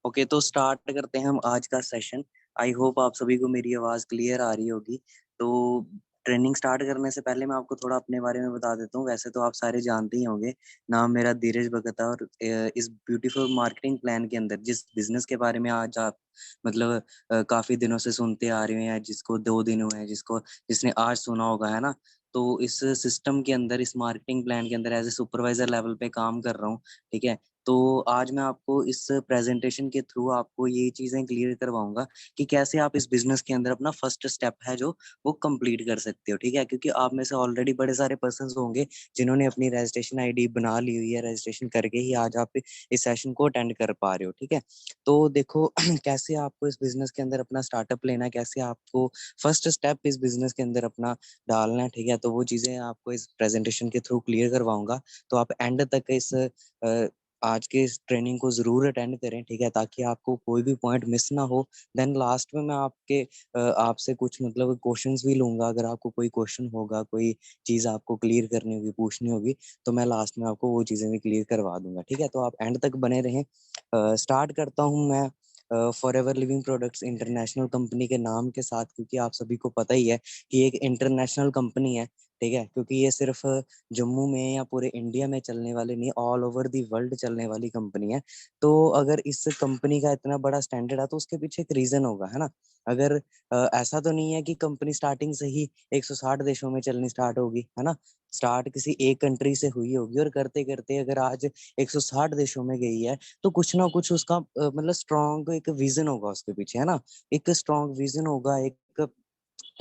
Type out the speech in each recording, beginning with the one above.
Okay, तो start करते हैं हम आज का सेशन। आई होप आप सभी को मेरी आवाज़ क्लियर आ रही होगी। तो ट्रेनिंग स्टार्ट करने से पहले मैं आपको थोड़ा अपने बारे में बता देता हूँ। वैसे तो आप सारे जानते ही होंगे। नाम मेरा धीरज भगत है और इस ब्यूटीफुल मार्केटिंग प्लान के अंदर जिस बिज़नेस के बारे में आज आप मतलब काफ़ी दिनों से सुनते आ रहे हैं, जिसको 2 दिन हुए हैं, जिसने आज सुना होगा, है ना? तो इस सिस्टम के अंदर, इस मार्केटिंग प्लान के अंदर एज़ ए सुपरवाइज़र लेवल पे काम कर रहा हूँ, ठीक है? तो आज मैं आपको इस प्रेजेंटेशन के थ्रू आपको ये चीज़ें क्लियर करवाऊँगा कि कैसे आप इस बिज़नेस के अंदर अपना फर्स्ट स्टेप है जो वो कंप्लीट कर सकते हो, ठीक है? क्योंकि आप में से ऑलरेडी बड़े सारे पर्सन्स होंगे जिन्होंने अपनी रजिस्ट्रेशन आईडी बना ली हुई है, रजिस्ट्रेशन करके ही आज आप इस सेशन को अटेंड कर पा रहे हो, ठीक है? तो देखो कैसे आपको इस बिज़नेस के अंदर अपना स्टार्टअप लेना है, कैसे आपको फर्स्ट स्टेप इस बिज़नेस के अंदर अपना डालना है, ठीक है? तो वो चीज़ें आपको इस प्रेजेंटेशन के थ्रू क्लियर करवाऊँगा। तो आप एंड तक इस आज के इस ट्रेनिंग को ज़रूर अटेंड करें, ठीक है? ताकि आपको कोई भी पॉइंट मिस ना हो। देन लास्ट में मैं आपसे कुछ मतलब क्वेश्चंस भी लूँगा। अगर आपको कोई क्वेश्चन होगा, कोई चीज़ आपको क्लियर करनी होगी, पूछनी होगी, तो मैं लास्ट में आपको वो चीज़ें भी क्लियर करवा दूँगा, ठीक है? तो आप एंड तक बने रहें। स्टार्ट करता हूँ मैं forever living products international company के नाम के साथ, क्योंकि आप सभी को पता ही है कि एक इंटरनेशनल कंपनी है, ठीक है? क्योंकि ये सिर्फ़ जम्मू में या पूरे इंडिया में चलने वाली नहीं, ऑल ओवर द वर्ल्ड चलने वाली कंपनी है। तो अगर इस कंपनी का इतना बड़ा स्टैंडर्ड है तो उसके पीछे एक रीज़न होगा, है ना? अगर ऐसा तो नहीं है कि कंपनी स्टार्टिंग से ही 160 देशों में चलनी स्टार्ट होगी, है ना? स्टार्ट किसी एक कंट्री से हुई होगी और करते-करते अगर आज 160 देशों में गई है, तो कुछ ना कुछ उसका मतलब स्ट्रॉन्ग एक विज़न होगा उसके पीछे, है ना? एक स्ट्रॉन्ग विज़न होगा, एक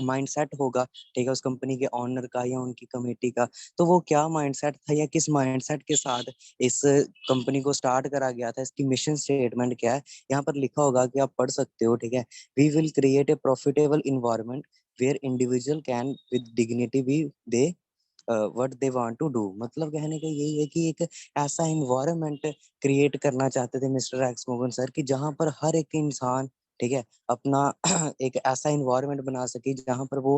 माइंडसेट होगा, ठीक है, उस कंपनी के ओनर का या उनकी कमेटी का। तो वो क्या माइंडसेट था या किस माइंडसेट के साथ इस कंपनी को स्टार्ट करा गया था, इसकी मिशन स्टेटमेंट क्या है, यहाँ पर लिखा होगा कि आप पढ़ सकते हो, ठीक है? We will create a profitable environment where individual can with dignity be they what they want to do. मतलब कहने का यही है कि एक ऐसा एनवायरनमेंट क्रिएट करना चाहते थे मिस्टर एक्स मोगन सर कि जहाँ पर हर एक इंसान, ठीक है, अपना एक ऐसा एनवायरनमेंट बना सके जहाँ पर वो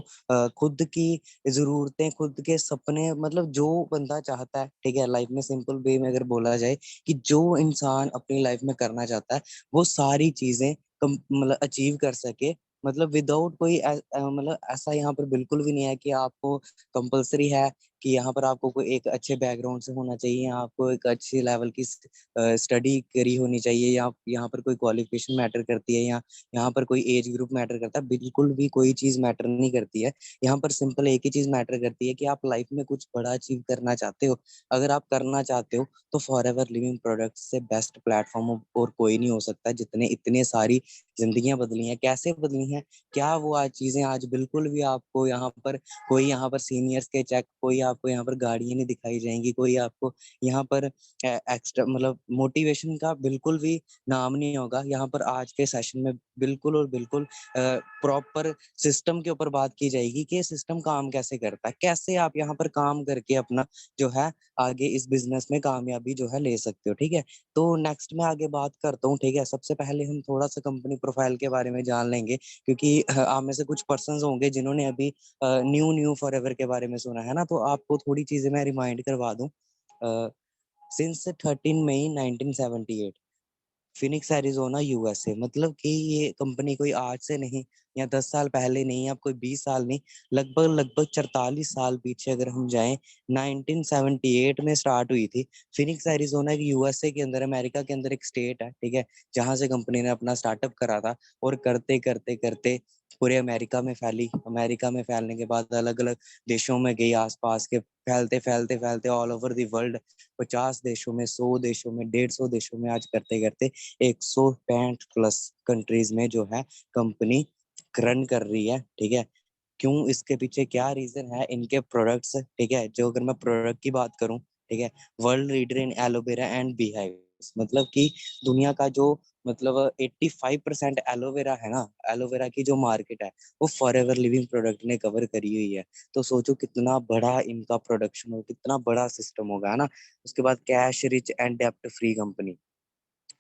खुद की ज़रूरतें, खुद के सपने, मतलब जो बंदा चाहता है, ठीक है, लाइफ में सिंपल वे में अगर बोला जाए कि जो इंसान अपनी लाइफ में करना चाहता है, वो सारी चीज़ें मतलब अचीव कर सके। मतलब विदाउट कोई मतलब ऐसा यहाँ पर बिल्कुल भी नहीं है कि आपको कंपल्सरी है कि यहाँ पर आपको कोई एक अच्छे बैकग्राउंड से होना चाहिए, या आपको एक अच्छी लेवल की स्टडी करी होनी चाहिए, या यहाँ पर कोई क्वालिफिकेशन मैटर करती है, या यहाँ पर कोई एज ग्रुप मैटर करता है। बिल्कुल भी कोई चीज़ मैटर नहीं करती है। यहाँ पर सिंपल एक ही चीज़ मैटर करती है कि आप लाइफ में कुछ बड़ा अचीव करना चाहते हो। अगर आप करना चाहते हो तो फॉरएवर लिविंग प्रोडक्ट्स से बेस्ट प्लेटफॉर्म और कोई नहीं हो सकता, जितने इतने सारी जिंदगियां बदली हैं। कैसे बदली हैं? क्या वो आज चीजें आज बिल्कुल भी आपको यहाँ पर कोई यहाँ पर सीनियर्स के चेक, कोई आपको यहाँ पर गाड़ियां नहीं दिखाई जाएंगी, कोई आपको यहाँ पर एक्स्ट्रा मतलब मोटिवेशन का बिल्कुल भी नाम नहीं होगा। यहाँ पर आज के सेशन में बिल्कुल और बिल्कुल प्रॉपर सिस्टम के ऊपर बात की जाएगी कि सिस्टम काम कैसे करता है, कैसे आप यहाँ पर काम करके अपना जो है आगे इस बिजनेस में कामयाबी जो है ले सकते हो, ठीक है? तो नेक्स्ट मैं आगे बात करता हूँ, ठीक है? सबसे पहले हम थोड़ा सा कंपनी प्रोफाइल के बारे में जान लेंगे, क्योंकि आप में से कुछ पर्सन होंगे जिन्होंने अभी न्यू न्यू फॉरएवर के बारे में सुना है ना, तो आपको थोड़ी चीजें मैं रिमाइंड करवा दूं। सिंस 13 मई 1978, फिनिक्स एरिज़ोना यूएसए। मतलब कि ये कंपनी कोई आज से नहीं, या 10 साल पहले नहीं, या कोई 20 साल नहीं, लगभग 44 साल पीछे अगर हम जाएँ, 1978 में स्टार्ट हुई थी। फिनिक्स एरिज़ोना एक यूएसए के अंदर, अमेरिका के अंदर एक स्टेट है, ठीक है? जहाँ से कंपनी ने अपना स्टार्टअप करा था और करते पूरे अमेरिका में फैली। अमेरिका में फैलने के बाद अलग-अलग देशों में गई आस-पास के, फैलते ऑल ओवर द वर्ल्ड, 50 देशों में, 100 देशों में, 150 देशों में, आज करते-करते 165 प्लस कंट्रीज में जो है कंपनी रन कर रही है, ठीक है? क्यों? इसके पीछे क्या रीजन है? इनके प्रोडक्ट्स, ठीक है? जो अगर मैं प्रोडक्ट की बात करूं, ठीक है, world leader in aloe vera and beehives. मतलब कि दुनिया का जो मतलब 85% एलोवेरा है ना, एलोवेरा की जो मार्केट है वो फॉरएवर लिविंग प्रोडक्ट ने कवर करी हुई है। तो सोचो कितना बड़ा इनका प्रोडक्शन हो, कितना बड़ा सिस्टम होगा, है ना? उसके बाद कैश रिच एंड डेप्ट फ्री कंपनी।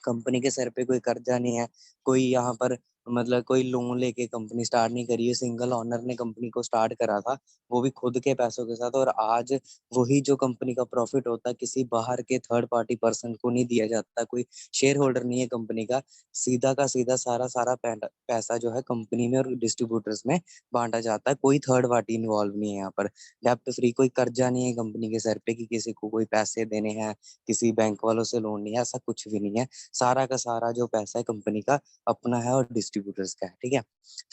कंपनी के सर पे कोई कर्जा नहीं है, कोई यहाँ पर मतलब कोई लोन लेके कंपनी स्टार्ट नहीं करी है, सिंगल ओनर ने कंपनी को स्टार्ट करा था, वो भी खुद के पैसों के साथ। और आज वही जो कंपनी का प्रॉफिट होता है किसी बाहर के थर्ड पार्टी पर्सन को नहीं दिया जाता, कोई शेयर होल्डर नहीं है कंपनी का, सीधा का सीधा सारा सारा पैसा जो है कंपनी में और डिस्ट्रीब्यूटर्स में बांटा जाता है। कोई थर्ड पार्टी इन्वॉल्व नहीं है यहाँ पर। डेप्ट फ्री, कोई कर्जा नहीं है कंपनी के सर पे कि किसी को कोई पैसे देने हैं, किसी बैंक वालों से लोन नहीं है, ऐसा कुछ भी नहीं है। सारा का सारा जो पैसा है कंपनी का अपना है और डिस्ट्रीब्यूटर्स का है, ठीक है।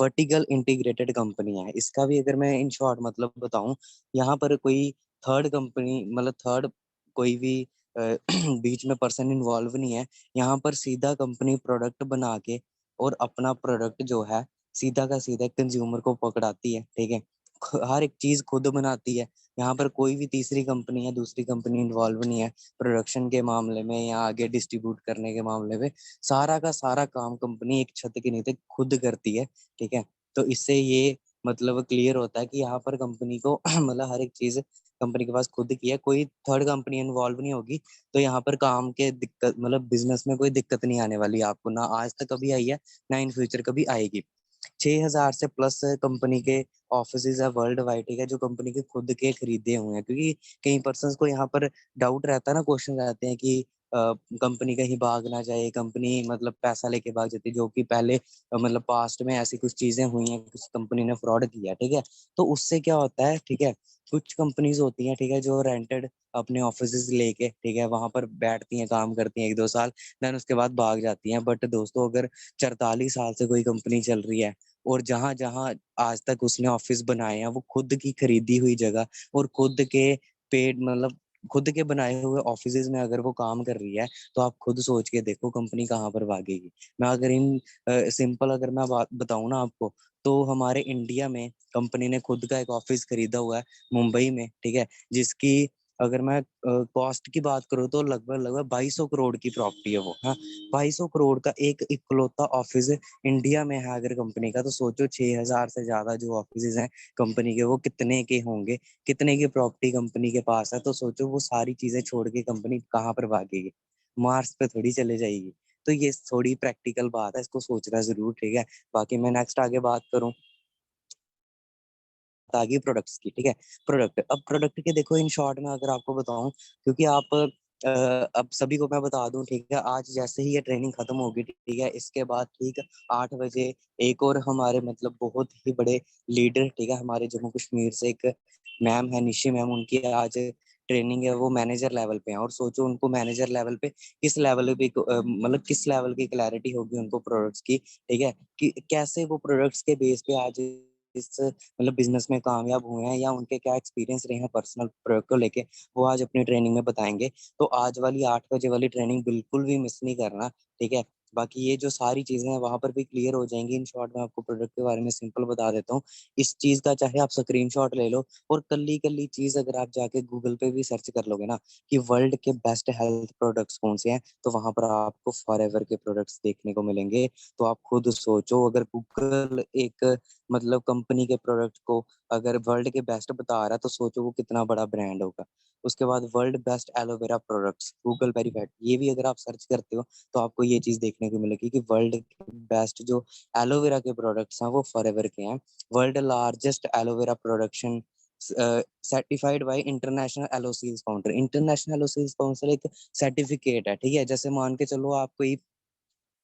वर्टिकल इंटीग्रेटेड कंपनी है। इसका भी अगर मैं इन शॉर्ट मतलब बताऊं, यहाँ पर कोई थर्ड कंपनी मतलब थर्ड कोई भी बीच में पर्सन इन्वॉल्व नहीं है। यहाँ पर सीधा कंपनी प्रोडक्ट बना के और अपना प्रोडक्ट जो है सीधा का सीधा कंज्यूमर को पकड़ाती है, ठीक है। हर एक चीज खुद बनाती है। यहाँ पर कोई भी तीसरी कंपनी या दूसरी कंपनी इन्वॉल्व नहीं है प्रोडक्शन के मामले में या आगे डिस्ट्रीब्यूट करने के मामले में। सारा का सारा काम कंपनी एक छत के नीचे खुद करती है, ठीक है। तो इससे ये मतलब क्लियर होता है कि यहाँ पर कंपनी को मतलब हर एक चीज कंपनी के पास खुद की है, कोई थर्ड कंपनी इन्वॉल्व नहीं होगी। तो यहाँ पर काम के दिक्कत मतलब बिजनेस में कोई दिक्कत नहीं आने वाली आपको, ना आज तक कभी आई है ना इन फ्यूचर कभी आएगी। 6,000 से प्लस कंपनी के ऑफिसेज है वर्ल्ड वाइड, ठीक है, जो कंपनी के खुद के खरीदे हुए हैं। क्योंकि कई पर्सन को यहाँ पर डाउट रहता है ना, क्वेश्चन रहते हैं कि कंपनी कहीं भाग ना जाए, कंपनी मतलब पैसा लेके भाग जाती है, जो कि पहले मतलब पास्ट में ऐसी कुछ चीजें हुई हैं, कुछ कंपनी ने फ्रॉड किया, ठीक है। तो उससे क्या होता है, ठीक है, कुछ कंपनीज होती हैं, ठीक है, जो रेंटेड अपने ऑफिसेज लेके, ठीक है, वहां पर बैठती हैं, काम करती हैं 1-2 साल, देन उसके बाद भाग जाती हैं। बट दोस्तों अगर 44 साल से कोई कंपनी चल रही है और जहां जहां आज तक उसने ऑफिस बनाए हैं वो खुद की खरीदी हुई जगह और खुद के पेड मतलब खुद के बनाए हुए ऑफिसेज में अगर वो काम कर रही है, तो आप खुद सोच के देखो कंपनी कहाँ पर भागेगी। मैं अगर इन सिंपल अगर मैं बात बताऊं ना आपको, तो हमारे इंडिया में कंपनी ने खुद का एक ऑफिस खरीदा हुआ है मुंबई में, ठीक है, जिसकी अगर मैं कॉस्ट की बात करूँ तो लगभग लगभग 2200 करोड़ की प्रॉपर्टी है वो, हाँ। 2200 करोड़ का एक इकलौता ऑफिस इंडिया में है अगर कंपनी का, तो सोचो 6,000 से ज्यादा जो ऑफिस हैं कंपनी के वो कितने के होंगे, कितने की प्रॉपर्टी कंपनी के पास है। तो सोचो वो सारी चीजें छोड़ के कंपनी कहाँ पर भागेगी, मार्स पे थोड़ी चले जाएगी। तो ये थोड़ी प्रैक्टिकल बात है, इसको सोचना जरूर, ठीक है। बाकी मैं नेक्स्ट आगे बात करूँ, आ गई प्रोडक्ट्स की, ठीक है। प्रोडक्ट, अब प्रोडक्ट के देखो इन शॉर्ट में अगर आपको बताऊं, क्योंकि आप अब सभी को मैं बता दूं, ठीक है, आज जैसे ही ये ट्रेनिंग खत्म होगी, ठीक है, इसके बाद ठीक 8 बजे एक और हमारे मतलब बहुत ही बड़े लीडर, ठीक है, हमारे जम्मू कश्मीर से एक मैम है निशी मैम, उनकी आज ट्रेनिंग है, वो मैनेजर लेवल पे है। और सोचो उनको मैनेजर लेवल पे किस लेवल पे मतलब किस लेवल की क्लैरिटी होगी उनको प्रोडक्ट्स की, ठीक है, कि कैसे वो प्रोडक्ट्स के बेस पे आज इस मतलब बिजनेस में कामयाब हुए हैं या उनके क्या एक्सपीरियंस रहे हैं पर्सनल प्रोडक्ट को लेके, वो आज अपनी ट्रेनिंग में बताएंगे। तो आज वाली 8 बजे वाली ट्रेनिंग बिल्कुल भी मिस नहीं करना, ठीक है। बाकी ये जो सारी चीजें हैं वहां पर भी क्लियर हो जाएंगी। इन शॉर्ट में आपको प्रोडक्ट के बारे में सिंपल बता देता हूँ। इस चीज का चाहे आप स्क्रीनशॉट ले लो, और कल्ली कल्ली चीज अगर आप जाके गूगल पे भी सर्च कर लोगे ना कि वर्ल्ड के बेस्ट हेल्थ प्रोडक्ट्स कौन से हैं, तो वहां पर आपको फॉरएवर के प्रोडक्ट्स देखने को मिलेंगे। तो आप खुद सोचो, अगर गूगल एक मतलब कंपनी के प्रोडक्ट को अगर वर्ल्ड के बेस्ट बता रहा है, तो सोचो वो कितना बड़ा ब्रांड होगा। उसके बाद world best aloe vera products Google verified, ये भी अगर आप सर्च करते हो तो आपको ये चीज देखने को मिलेगी कि वर्ल्ड के बेस्ट जो एलोवेरा के प्रोडक्ट्स हैं वो फॉरएवर के हैं। World largest aloe vera production certified by international aloe science counter. International aloe science council एक सर्टिफिकेट है, ठीक है। जैसे मान के चलो आप कोई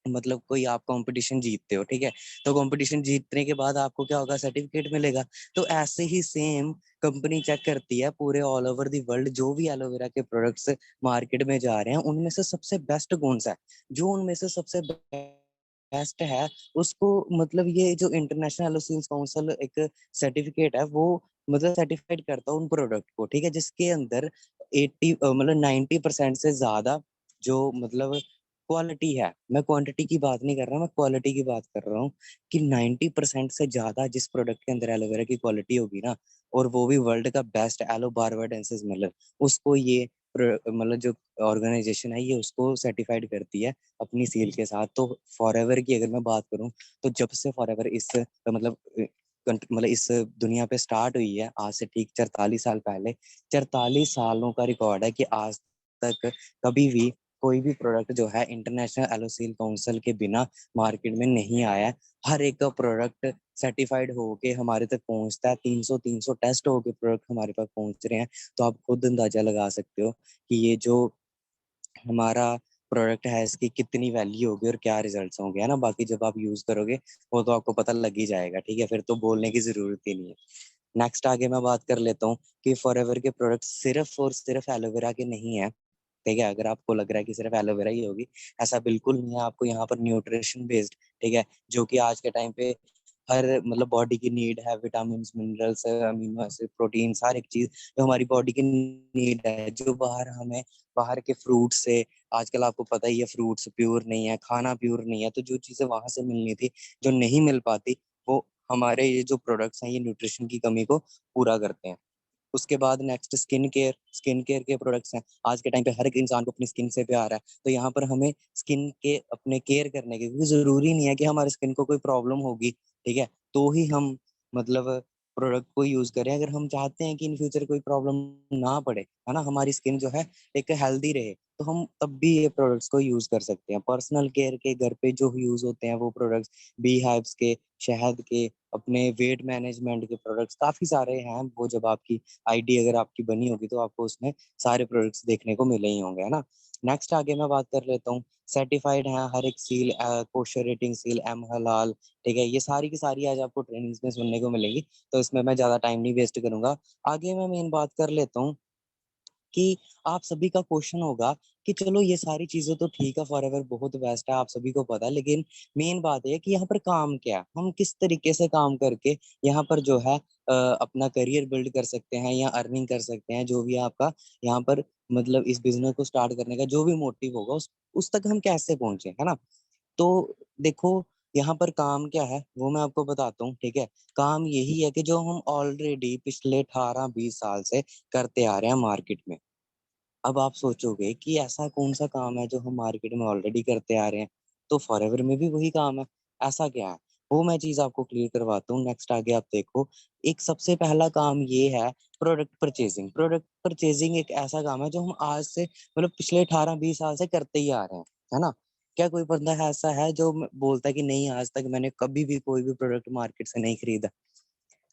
मतलब कोई आप कंपटीशन जीतते हो, ठीक है, तो कंपटीशन जीतने के बाद आपको क्या होगा, सर्टिफिकेट मिलेगा। तो ऐसे ही सेम कंपनी चेक करती है पूरे ऑल ओवर दी वर्ल्ड जो भी एलोवेरा के प्रोडक्ट्स मार्केट में जा रहे हैं उनमें से सबसे बेस्ट कौन सा है। जो उनमें से सबसे बेस्ट है उसको मतलब ये जो इंटरनेशनल एलोसिंस काउंसिल एक सर्टिफिकेट है वो मतलब सर्टिफाइड करता है उन प्रोडक्ट को, ठीक है, जिसके अंदर 80 मतलब 90% से ज्यादा जो मतलब क्वालिटी है। मैं क्वांटिटी की बात नहीं कर रहा, मैं क्वालिटी की बात कर रहा हूँ कि 90% से ज्यादा जिस प्रोडक्ट के अंदर एलोवेरा की क्वालिटी होगी ना, और वो भी वर्ल्ड का बेस्ट एलो बारबाडेंसिस मतलब उसको ये मतलब जो ऑर्गेनाइजेशन है ये उसको सर्टिफाइड करती है अपनी सील के साथ। तो फॉरएवर की अगर मैं बात करूं, तो जब से फॉरएवर इस मतलब मतलब इस दुनिया पे स्टार्ट हुई है आज से ठीक 44 साल पहले, 44 सालों का रिकॉर्ड है कि आज तक कभी भी कोई भी प्रोडक्ट जो है इंटरनेशनल एलोसील काउंसिल के बिना मार्केट में नहीं आया है। हर एक का प्रोडक्ट सर्टिफाइड होके हमारे तक पहुंचता है। 300 टेस्ट होके प्रोडक्ट हमारे पास पहुंच रहे हैं। तो आप खुद अंदाजा लगा सकते हो कि ये जो हमारा प्रोडक्ट है इसकी कितनी वैल्यू होगी और क्या रिजल्ट्स होंगे, है ना। बाकी जब आप यूज करोगे वो तो आपको पता लग ही जाएगा, ठीक है। फिर तो बोलने की जरूरत ही नहीं है। नेक्स्ट आगे मैं बात कर लेता हूँ कि फॉरएवर के प्रोडक्ट सिर्फ और सिर्फ एलोवेरा के नहीं है, ठीक है। अगर आपको लग रहा है कि सिर्फ एलोवेरा ही होगी, ऐसा बिल्कुल नहीं है। आपको यहाँ पर न्यूट्रिशन बेस्ड, ठीक है, जो कि आज के टाइम पे हर मतलब बॉडी की नीड है, vitamin minerals, amino acid, protein, हर एक चीज जो हमारी बॉडी की नीड है, जो बाहर हमें बाहर के फ्रूट से, आजकल आपको पता ही है फ्रूट्स प्योर नहीं है, खाना प्योर नहीं है, तो जो चीजें वहां से मिलनी थी जो नहीं मिल पाती, वो हमारे ये जो प्रोडक्ट्स हैं ये न्यूट्रिशन की कमी को पूरा करते हैं। उसके बाद नेक्स्ट स्किन केयर के प्रोडक्ट्स हैं। आज के टाइम पे हर एक इंसान को अपनी स्किन से प्यार है, तो यहाँ पर हमें स्किन के अपने केयर करने के, क्योंकि जरूरी नहीं है कि हमारे स्किन को कोई प्रॉब्लम होगी, ठीक है, तो ही हम मतलब प्रोडक्ट को यूज करें। अगर हम चाहते हैं कि इन फ्यूचर कोई प्रॉब्लम ना पड़े, है ना, हमारी स्किन जो है एक हेल्दी रहे, तो हम तब भी ये प्रोडक्ट्स को यूज कर सकते हैं। पर्सनल केयर के घर पे जो यूज होते हैं वो प्रोडक्ट्स, बी हाइव्स के, शहद के, अपने वेट मैनेजमेंट के प्रोडक्ट्स काफी सारे हैं। वो जब आपकी आईडी अगर आपकी बनी होगी तो आपको उसमें सारे प्रोडक्ट्स देखने को मिले ही होंगे, है ना। नेक्स्ट आगे मैं बात कर लेता हूँ, सर्टिफाइड है हर एक seal, kosher rating seal, M हलाल, ठीक है। ये सारी की सारी आज आपको ट्रेनिंग्स में सुनने को मिलेगी, तो इसमें मैं ज्यादा टाइम नहीं वेस्ट करूंगा। आगे मैं मेन बात कर लेता हूँ कि आप सभी का क्वेश्चन होगा कि चलो ये सारी चीजें तो ठीक है, फॉरएवर बहुत बेस्ट है, आप सभी को पता है, लेकिन मेन बात है कि यहाँ पर काम क्या है, हम किस तरीके से काम करके यहाँ पर जो है अपना करियर बिल्ड कर सकते हैं या अर्निंग कर सकते हैं, जो भी आपका यहाँ पर मतलब इस बिजनेस को स्टार्ट करने का जो भी मोटिव होगा उस तक हम कैसे पहुंचे, है ना। तो देखो यहाँ पर काम क्या है वो मैं आपको बताता हूँ, ठीक है। काम यही है कि जो हम ऑलरेडी पिछले 18-20 साल से करते आ रहे हैं मार्केट में। अब आप सोचोगे कि ऐसा कौन सा काम है जो हम मार्केट में ऑलरेडी करते आ रहे हैं, तो फॉरएवर में भी वही काम है, ऐसा क्या है, वो मैं चीज आपको क्लियर करवाता हूँ। नेक्स्ट आगे आप देखो, एक सबसे पहला काम ये है प्रोडक्ट परचेजिंग। प्रोडक्ट परचेजिंग एक ऐसा काम है जो हम आज से मतलब पिछले 18-20 साल से करते ही आ रहे हैं, है ना। क्या कोई बंदा है ऐसा है जो बोलता है कि नहीं आज तक मैंने कभी भी कोई भी प्रोडक्ट मार्केट से नहीं खरीदा?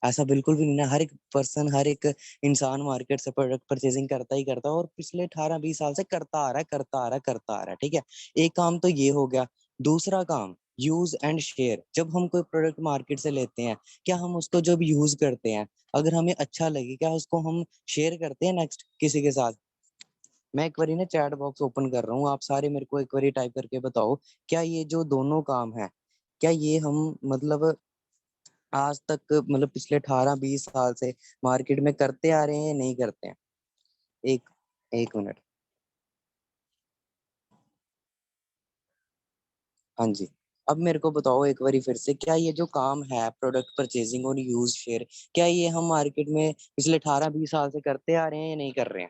ऐसा बिल्कुल भी नहीं है। हर एक पर्सन, हर एक इंसान मार्केट से प्रोडक्ट परचेजिंग करता ही करता है, और पिछले 18-20 साल से करता आ रहा है, करता आ रहा है, करता आ रहा है, ठीक है। एक काम तो ये हो गया। दूसरा काम, यूज एंड शेयर। जब हम कोई प्रोडक्ट मार्केट से लेते हैं, क्या हम उसको जब यूज करते हैं, अगर हमें अच्छा लगे, क्या उसको हम शेयर करते हैं नेक्स्ट किसी के साथ? मैं एक बारी ना चैट बॉक्स ओपन कर रहा हूँ, आप सारे मेरे को एक बारी टाइप करके बताओ, क्या ये जो दोनों काम है, क्या ये हम मतलब आज तक मतलब पिछले 18-20 साल से मार्केट में करते आ रहे हैं या नहीं करते हैं? एक एक मिनट। हाँ जी। अब मेरे को बताओ एक बारी फिर से, क्या ये जो काम है प्रोडक्ट परचेजिंग और यूज शेयर, क्या ये हम मार्केट में पिछले 18-20 साल से करते आ रहे हैं या नहीं कर रहे हैं?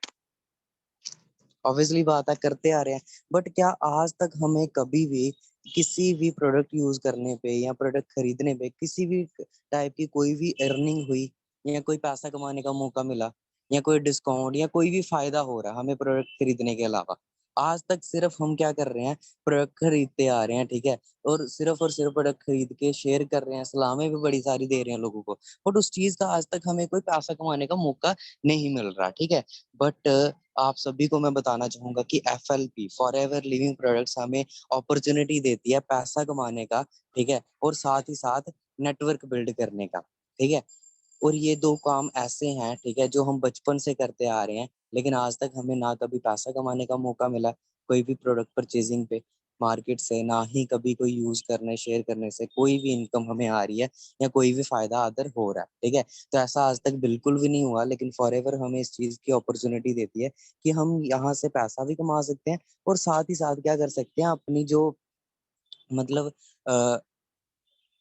ऑब्वियसली बात है, करते आ रहे हैं। बट क्या आज तक हमें कभी भी किसी भी प्रोडक्ट यूज करने पे या प्रोडक्ट खरीदने पे किसी भी टाइप की कोई भी अर्निंग हुई, या कोई पैसा कमाने का मौका मिला, या कोई डिस्काउंट या कोई भी फायदा हो रहा हमें प्रोडक्ट खरीदने के अलावा? आज तक सिर्फ हम क्या कर रहे हैं, प्रोडक्ट खरीदते आ रहे हैं, ठीक है। और सिर्फ प्रोडक्ट खरीद के शेयर कर रहे हैं, सलामें भी बड़ी सारी दे रहे हैं लोगों को, बट उस चीज का आज तक हमें कोई पैसा कमाने का मौका नहीं मिल रहा, ठीक है। बट आप सभी को मैं बताना चाहूंगा कि एफएलपी, फॉरएवर लिविंग प्रोडक्ट्स, हमें अपॉर्चुनिटी देती है पैसा कमाने का, ठीक है, और साथ ही साथ नेटवर्क बिल्ड करने का, ठीक है। और ये दो काम ऐसे हैं, ठीक है, जो हम बचपन से करते आ रहे हैं, लेकिन आज तक हमें ना कभी पैसा कमाने का मौका मिला कोई भी प्रोडक्ट परचेजिंग पे मार्केट से, ना ही कभी कोई यूज करने शेयर करने से कोई भी इनकम हमें आ रही है या कोई भी फायदा अदर हो रहा है, ठीक है। तो ऐसा आज तक बिल्कुल भी नहीं हुआ, लेकिन फॉरएवर हमें इस चीज की अपॉर्चुनिटी देती है कि हम यहाँ से पैसा भी कमा सकते हैं, और साथ ही साथ क्या कर सकते हैं, अपनी जो मतलब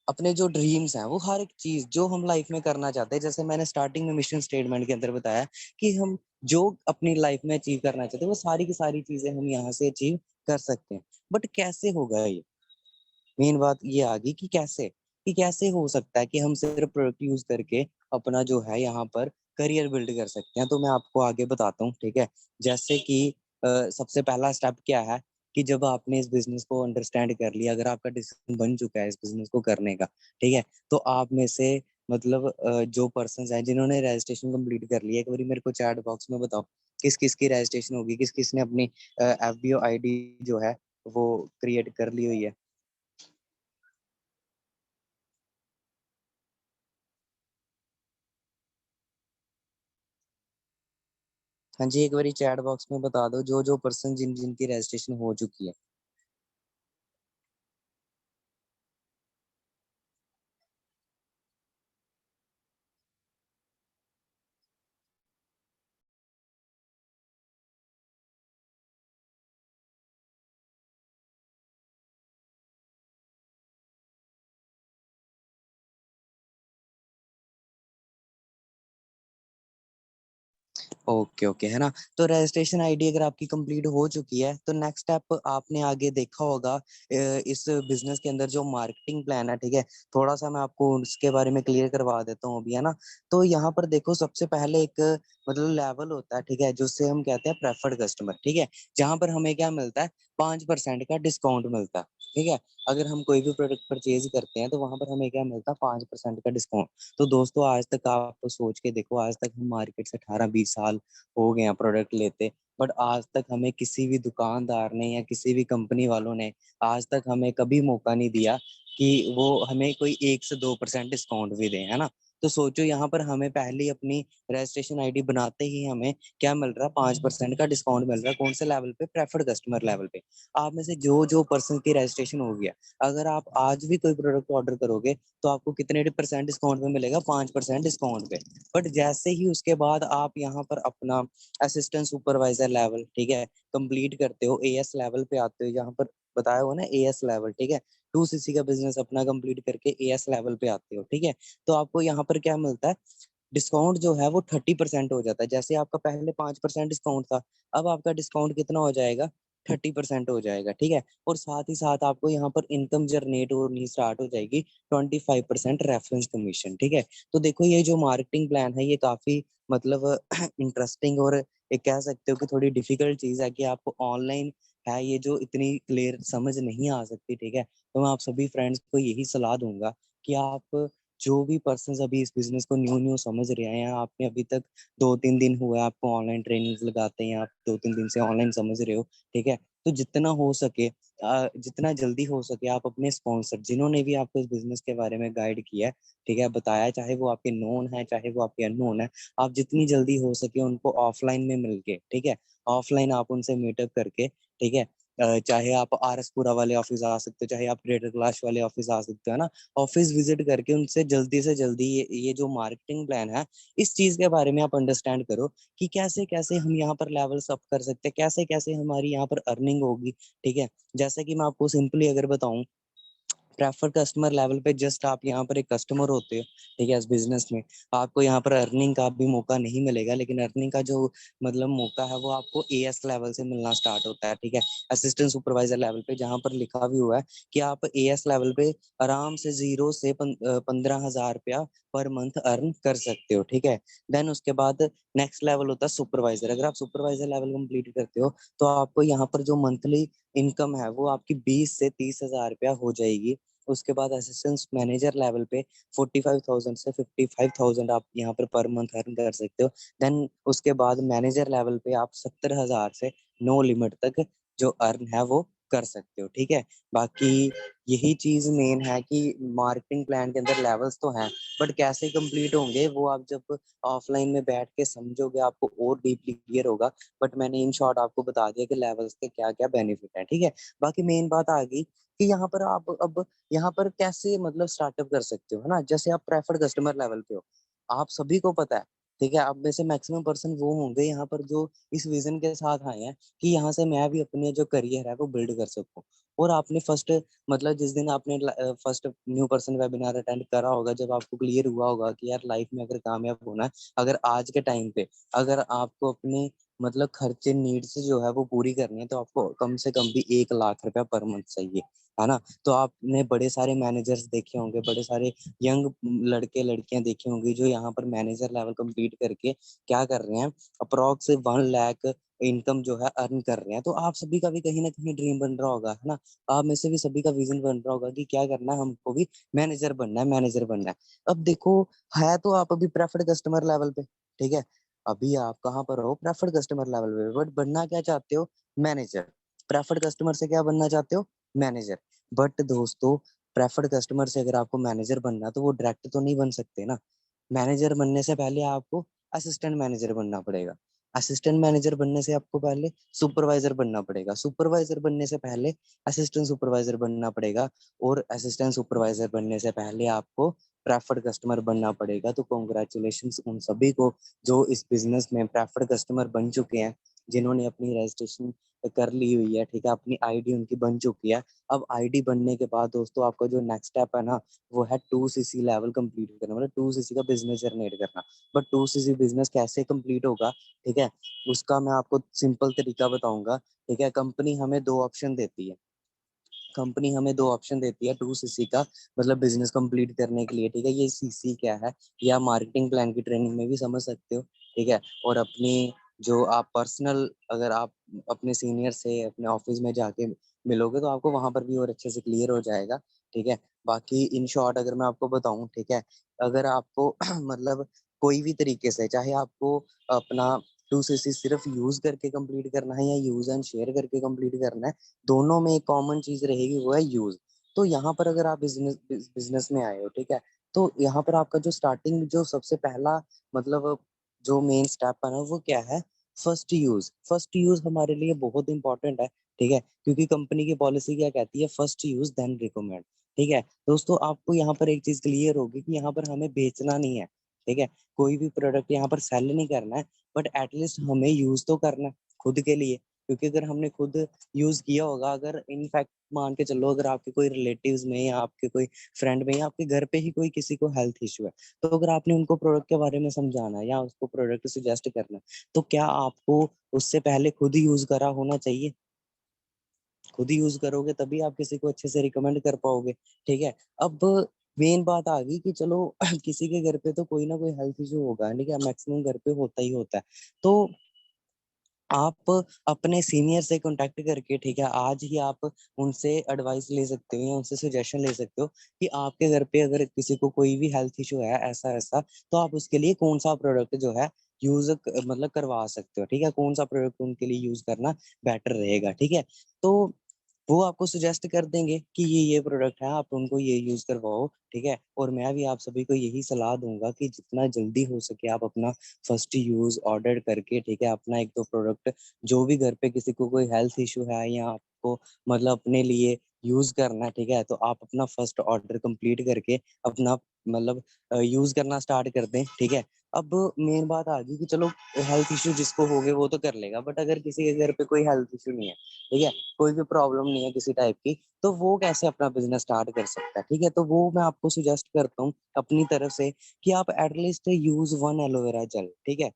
अपने जो ड्रीम्स हैं, वो हर एक चीज जो हम लाइफ में करना चाहते हैं, जैसे मैंने स्टार्टिंग में मिशन स्टेटमेंट के अंदर बताया कि हम जो अपनी लाइफ में अचीव करना चाहते हैं वो सारी की सारी चीजें हम यहाँ से अचीव कर सकते हैं। बट कैसे होगा ये, मेन बात ये आ गई कि कैसे हो सकता है कि हम सिर्फ प्रोडक्ट यूज करके अपना जो है यहाँ पर करियर बिल्ड कर सकते हैं। तो मैं आपको आगे बताता हूँ, ठीक है। जैसे कि सबसे पहला स्टेप क्या है कि जब आपने इस बिजनेस को अंडरस्टैंड कर लिया, अगर आपका डिसीजन बन चुका है इस बिजनेस को करने का, ठीक है, तो आप में से मतलब जो पर्सन हैं जिन्होंने रजिस्ट्रेशन कंप्लीट कर लिया, एक बार मेरे को चैट बॉक्स में बताओ किस किस की रजिस्ट्रेशन होगी, किस किस ने अपनी एफबीओ आईडी जो है वो क्रिएट कर ली हुई है। हाँ जी, एक बार चैट बॉक्स में बता दो जो जो पर्सन जिन जिनकी रजिस्ट्रेशन हो चुकी है। ओके ओके, है ना। तो रजिस्ट्रेशन आईडी अगर आपकी कंप्लीट हो चुकी है तो नेक्स्ट स्टेप आपने आगे देखा होगा इस बिजनेस के अंदर जो मार्केटिंग प्लान है, ठीक है, थोड़ा सा मैं आपको उसके बारे में क्लियर करवा देता हूँ अभी, है ना। तो यहाँ पर देखो सबसे पहले एक मतलब लेवल होता है, ठीक है, जिससे हम कहते हैं प्रेफर्ड कस्टमर, ठीक है, जहां पर हमें क्या मिलता है, 5% का डिस्काउंट मिलता है, ठीक है। अगर हम कोई भी प्रोडक्ट परचेज करते हैं तो वहां पर हमें क्या मिलता है, 5% का डिस्काउंट। तो दोस्तों आज तक आप सोच के देखो, आज तक हम मार्केट से 18-20 साल हो गए हैं प्रोडक्ट लेते, बट आज तक हमें किसी भी दुकानदार ने या किसी भी कंपनी वालों ने आज तक हमें कभी मौका नहीं दिया कि वो हमें कोई 1 से 2% डिस्काउंट भी दें, है ना। तो सोचो यहाँ पर हमें पहले अपनी रजिस्ट्रेशन आईडी बनाते ही हमें क्या मिल रहा है, 5% का डिस्काउंट मिल रहा है। कौन से लेवल पे, प्रेफर्ड कस्टमर लेवल पे। आप में से जो जो पर्सन की रजिस्ट्रेशन हो गया, अगर आप आज भी कोई प्रोडक्ट ऑर्डर करोगे तो आपको कितने परसेंट डिस्काउंट में मिलेगा, 5% डिस्काउंट पे। बट जैसे ही उसके बाद आप यहाँ पर अपना असिस्टेंट सुपरवाइजर लेवल, ठीक है, कंप्लीट करते हो, एएस लेवल पे आते हो, यहाँ पर बताया हो ना एएस लेवल, ठीक है, 2 सीसी का बिजनेस अपना कंप्लीट करके एएस लेवल पे आते हो, ठीक है, तो आपको यहाँ पर क्या मिलता है, डिस्काउंट जो है वो 30% हो जाता है। जैसे आपका पहले 5% डिस्काउंट था, अब आपका डिस्काउंट कितना हो जाएगा, 30% हो जाएगा, ठीक है। और साथ ही साथ आपको यहाँ पर इनकम जनरेट होनी स्टार्ट हो जाएगी, 25% रेफरेंस कमीशन, ठीक है। तो देखो ये जो मार्केटिंग प्लान है ये काफी मतलब इंटरेस्टिंग और एक कह सकते हो कि थोड़ी डिफिकल्ट चीज है कि आपको ऑनलाइन है ये जो इतनी क्लियर समझ नहीं आ सकती, ठीक है। तो मैं आप सभी फ्रेंड्स को यही सलाह दूंगा कि आप जो भी पर्सन अभी इस बिजनेस को न्यू न्यू समझ रहे हैं, या आपने अभी तक 2-3 दिन हुआ है आपको ऑनलाइन ट्रेनिंग लगाते हैं, आप 2-3 दिन से ऑनलाइन समझ रहे हो, ठीक है, तो जितना हो सके जितना जल्दी हो सके आप अपने स्पॉन्सर जिन्होंने भी आपको इस बिजनेस के बारे में गाइड किया है, ठीक है, बताया, चाहे वो आपके नोन है चाहे वो आपके अननोन है, आप जितनी जल्दी हो सके उनको ऑफलाइन में मिलके, ठीक है, ऑफलाइन आप उनसे मीटअप करके, ठीक है, चाहे आप आरएसपुरा वाले ऑफिस आ सकते हो, चाहे आप ट्रेडर क्लास वाले ऑफिस आ सकते हो, ना, ऑफिस विजिट करके उनसे जल्दी से जल्दी ये जो मार्केटिंग प्लान है इस चीज के बारे में आप अंडरस्टैंड करो कि कैसे कैसे हम यहाँ पर लेवल्स अप कर सकते हैं, कैसे कैसे हमारी यहाँ पर अर्निंग होगी, ठीक है। जैसे कि मैं आपको सिंपली अगर बताऊं, प्रेफर कस्टमर लेवल पे जस्ट आप यहाँ पर एक कस्टमर होते हो, ठीक है, इस बिजनेस में आपको यहाँ पर अर्निंग का भी मौका नहीं मिलेगा, लेकिन अर्निंग का जो मतलब मौका है वो आपको एएस लेवल से मिलना स्टार्ट होता है, ठीक है, असिस्टेंट सुपरवाइजर लेवल पे, जहाँ पर लिखा भी हुआ है कि आप एएस लेवल पे आराम से 0 से 15,000 रुपया पर मंथ अर्न कर सकते हो, ठीक है। देन उसके बाद नेक्स्ट लेवल होता है सुपरवाइजर। अगर आप सुपरवाइजर लेवल कंप्लीट करते हो तो आपको यहाँ पर जो मंथली इनकम है वो आपकी 20 से 30 हजार रुपया हो जाएगी। उसके बाद असिस्टेंट मैनेजर लेवल पे 45,000 से 55,000 आप यहाँ पर मंथ अर्न कर सकते हो। देन उसके बाद मैनेजर लेवल पे आप 70,000 से नो लिमिट तक जो अर्न है वो कर सकते हो, ठीक है। बाकी यही चीज मेन है कि मार्केटिंग प्लान के अंदर लेवल्स तो हैं, बट कैसे कंप्लीट होंगे वो आप जब ऑफलाइन में बैठ के समझोगे आपको और डीपली क्लियर होगा। बट मैंने इन शॉर्ट आपको बता दिया कि लेवल्स के क्या क्या बेनिफिट है, ठीक है। बाकी मेन बात आ गई कि यहाँ पर आप अब यहाँ पर कैसे मतलब स्टार्टअप कर सकते हो, है ना। जैसे आप प्रेफर्ड कस्टमर लेवल पे हो, आप सभी को पता है, ठीक है, आप में से मैक्सिमम पर्सन वो होंगे यहाँ पर जो इस विजन के साथ आए हैं कि यहाँ से मैं भी अपने जो करियर है वो बिल्ड कर सकूं। और आपने फर्स्ट मतलब जिस दिन आपने first new person webinar attend करा होगा, जब आपको क्लियर हुआ होगा कि यार लाइफ में अगर कामयाब होना है, अगर आज के टाइम पे अगर आपको अपने मतलब खर्चे नीड्स जो है वो पूरी करनी है, तो आपको कम से कम भी 1 लाख रुपया पर मंथ चाहिए, है ना। तो आपने बड़े सारे मैनेजर्स देखे होंगे, बड़े सारे यंग लड़के लड़कियां देखे होंगे जो यहाँ पर मैनेजर लेवल कंप्लीट करके क्या कर रहे हैं, अप्रोक्स 1 लाख इनकम जो है अर्न कर रहे हैं। तो आप सभी का भी कहीं ना कहीं ड्रीम बन रहा होगा, है ना। आप में से भी सभी का विजन बन रहा होगा कि क्या करना है, हमको भी मैनेजर बनना है, मैनेजर बनना है। अब देखो, है तो आप अभी प्रेफर्ड कस्टमर लेवल पे, ठीक है। अभी आप कहाँ पर हो, प्रेफर्ड कस्टमर लेवल पे, बट बनना क्या चाहते हो, मैनेजर। प्रेफर्ड कस्टमर से क्या बनना चाहते हो, मैनेजर। बट दोस्तों, प्रेफर्ड कस्टमर से अगर आपको मैनेजर बनना है, तो वो डायरेक्ट तो नहीं बन सकते ना। मैनेजर बनने से पहले आपको असिस्टेंट मैनेजर बनना पड़ेगा। असिस्टेंट मैनेजर बनने से आपको पहले सुपरवाइजर बनना पड़ेगा। सुपरवाइजर बनने से पहले असिस्टेंट सुपरवाइजर बनना पड़ेगा। और असिस्टेंट सुपरवाइजर बनने से पहले आपको प्रेफर्ड कस्टमर बनना पड़ेगा। तो कॉन्ग्रेचुलेशंस उन सभी को जो इस बिजनेस में प्रेफर्ड कस्टमर बन चुके हैं, जिन्होंने अपनी रजिस्ट्रेशन कर ली हुई है, ठीक है, अपनी आईडी उनकी बन चुकी है। अब आईडी बनने के बाद दोस्तों, आपका जो नेक्स्ट स्टेप है ना, वो है 2cc लेवल कंप्लीट करना, मतलब 2cc का बिजनेस जनरेट करना। बट 2cc बिजनेस कैसे कंप्लीट होगा, ठीक है, उसका मैं आपको सिंपल तरीका बताऊंगा। ठीक है, कंपनी हमें दो ऑप्शन देती है। कंपनी हमें दो ऑप्शन देती है 2cc का मतलब बिजनेस कंप्लीट करने के लिए, ठीक है। ये सीसी क्या है, या मार्केटिंग प्लान की ट्रेनिंग में भी समझ सकते हो, ठीक है। और अपनी जो आप पर्सनल, अगर आप अपने सीनियर से अपने ऑफिस में जाके मिलोगे, तो आपको वहां पर भी और अच्छे से क्लियर हो जाएगा, ठीक है। बाकी इन शॉर्ट अगर मैं आपको बताऊं, ठीक है, अगर आपको मतलब कोई भी तरीके से, चाहे आपको अपना 2cc सिर्फ यूज करके कंप्लीट करना है या यूज एंड शेयर करके कंप्लीट करना है, दोनों में एक कॉमन चीज रहेगी, वो है यूज। तो यहाँ पर अगर आप बिजनेस में आए हो, ठीक है, तो यहाँ पर आपका जो स्टार्टिंग, जो सबसे पहला मतलब जो मेन स्टेप है ना, वो क्या है, फर्स्ट यूज। फर्स्ट यूज हमारे लिए बहुत इंपॉर्टेंट है, ठीक है, क्योंकि कंपनी की पॉलिसी क्या कहती है, फर्स्ट यूज देन रिकमेंड। ठीक है दोस्तों, आपको यहाँ पर एक चीज क्लियर होगी कि यहाँ पर हमें बेचना नहीं है, ठीक है, कोई भी प्रोडक्ट यहाँ पर सेल नहीं करना है, बट एटलीस्ट हमें यूज तो करना है खुद के लिए। क्योंकि अगर हमने खुद यूज किया होगा, अगर इनफैक्ट मान के चलो, अगर आपके कोई रिलेटिव्स में या आपके कोई फ्रेंड में या आपके घर पे ही कोई किसी को हेल्थ इशू है, तो अगर आपने उनको प्रोडक्ट के बारे में समझाना है या उसको प्रोडक्ट सजेस्ट करना है, तो क्या आपको उससे पहले खुद यूज करा होना चाहिए। खुद यूज करोगे तभी आप किसी को अच्छे से रिकमेंड कर पाओगे, ठीक है। अब मेन बात आ गई कि चलो किसी के घर पे तो कोई ना कोई हेल्थ इशू होगा, ठीक है, मैक्सिमम घर पे होता ही होता है। तो आप अपने सीनियर से कांटेक्ट करके, ठीक है, आज ही आप उनसे एडवाइस ले सकते हो या उनसे सजेशन ले सकते हो कि आपके घर पे अगर किसी को कोई भी हेल्थ इशू है ऐसा ऐसा, तो आप उसके लिए कौन सा प्रोडक्ट जो है यूज मतलब करवा सकते हो, ठीक है, कौन सा प्रोडक्ट उनके लिए यूज करना बेटर रहेगा, ठीक है। तो वो आपको सजेस्ट कर देंगे कि ये प्रोडक्ट है, आप उनको ये यूज करवाओ, ठीक है। और मैं भी आप सभी को यही सलाह दूंगा कि जितना जल्दी हो सके आप अपना फर्स्ट यूज ऑर्डर करके, ठीक है, अपना एक दो प्रोडक्ट जो भी घर पे किसी को कोई हेल्थ इशू है या आपको मतलब अपने लिए यूज करना है, ठीक है, तो आप अपना फर्स्ट ऑर्डर कंप्लीट करके अपना मतलब यूज करना स्टार्ट कर दें, ठीक है। अब मेन बात आ गई कि चलो हेल्थ इशू जिसको हो गए वो तो कर लेगा, बट अगर किसी के घर पे कोई हेल्थ इशू नहीं है, ठीक है, कोई भी प्रॉब्लम नहीं है किसी टाइप की, तो वो कैसे अपना बिजनेस स्टार्ट कर सकता है, ठीक है। तो वो मैं आपको सुजेस्ट करता हूँ अपनी तरफ से कि आप at least use one aloe vera gel, ठीक है।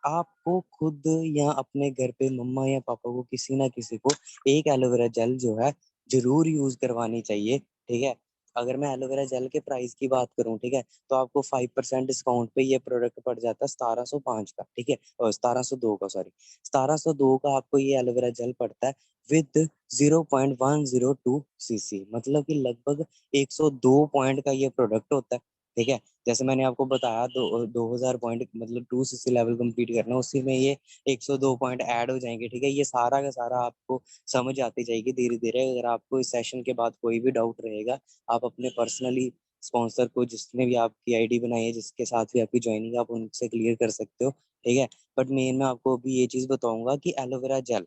आपको खुद या अपने घर पे मम्मा या पापा को किसी ना किसी को एक एलोवेरा जेल जो है जरूर यूज करवानी चाहिए, ठीक है। अगर मैं एलोवेरा जेल के प्राइस की बात करूं, ठीक है, तो आपको 5% डिस्काउंट पे ये प्रोडक्ट पड़ जाता है 1705 का, ठीक है, और 1702 का, सॉरी, 1702 का आपको ये एलोवेरा जेल पड़ता है विद 0.102 cc, मतलब कि लगभग 102 पॉइंट का ये प्रोडक्ट होता है, ठीक है। जैसे मैंने आपको बताया, 2000 पॉइंट मतलब 2cc लेवल कंप्लीट करना, उसी में ये 102 पॉइंट ऐड हो जाएंगे, ठीक है। ये सारा का सारा आपको समझ आती जाएगी धीरे धीरे। अगर आपको इस सेशन के बाद कोई भी डाउट रहेगा, आप अपने पर्सनली स्पॉन्सर को, जिसने भी आपकी आईडी बनाई है, जिसके साथ भी आपकी ज्वाइनिंग, आप उनसे क्लियर कर सकते हो, ठीक है। बट मेन मैं आपको अभी ये चीज बताऊंगा कि एलोवेरा जेल,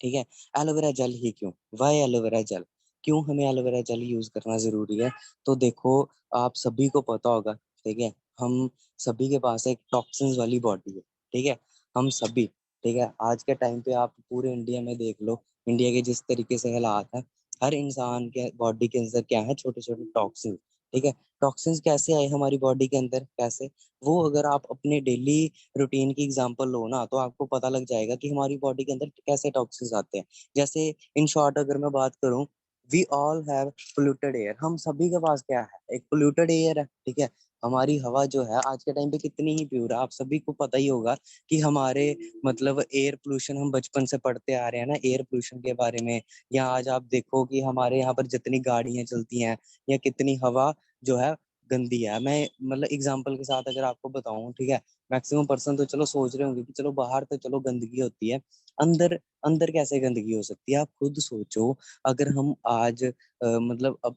ठीक है, एलोवेरा जेल ही क्यों, वाई एलोवेरा जेल, क्यों हमें एलोवेरा जेल यूज करना जरूरी है। तो देखो, आप सभी को पता होगा, ठीक है, हम सभी के पास एक टॉक्सिन्स वाली बॉडी है, ठीक है, हम सभी, ठीक है। आज के टाइम पे आप पूरे इंडिया में देख लो, इंडिया के जिस तरीके से हालात है, हर इंसान के बॉडी के अंदर क्या है, छोटे छोटे टॉक्सिन, ठीक है। टॉक्सिन्स कैसे आए हमारी बॉडी के अंदर, कैसे, वो अगर आप अपने डेली रूटीन की एग्जांपल लो ना, तो आपको पता लग जाएगा कि हमारी बॉडी के अंदर कैसे टॉक्सिन्स आते हैं। जैसे इन शॉर्ट अगर मैं बात करूं, we all have polluted air. हम सभी के पास क्या है, एक पोल्यूटेड एयर है, ठीक है। हमारी हवा जो है आज के टाइम पे कितनी ही प्योर है, आप सभी को पता ही होगा कि हमारे मतलब एयर पोल्यूशन हम बचपन से पढ़ते आ रहे हैं ना एयर पोल्यूशन के बारे में। या आज आप देखो कि हमारे यहाँ पर जितनी गाड़ियां चलती हैं या कितनी हवा जो है गंदी है। मैं मतलब एग्जांपल के साथ अगर आपको बताऊं, ठीक है, मैक्सिमम पर्सन तो चलो सोच रहे होंगे कि चलो बाहर तो चलो गंदगी होती है, अंदर अंदर कैसे गंदगी हो सकती है। आप खुद सोचो, अगर हम आज मतलब अब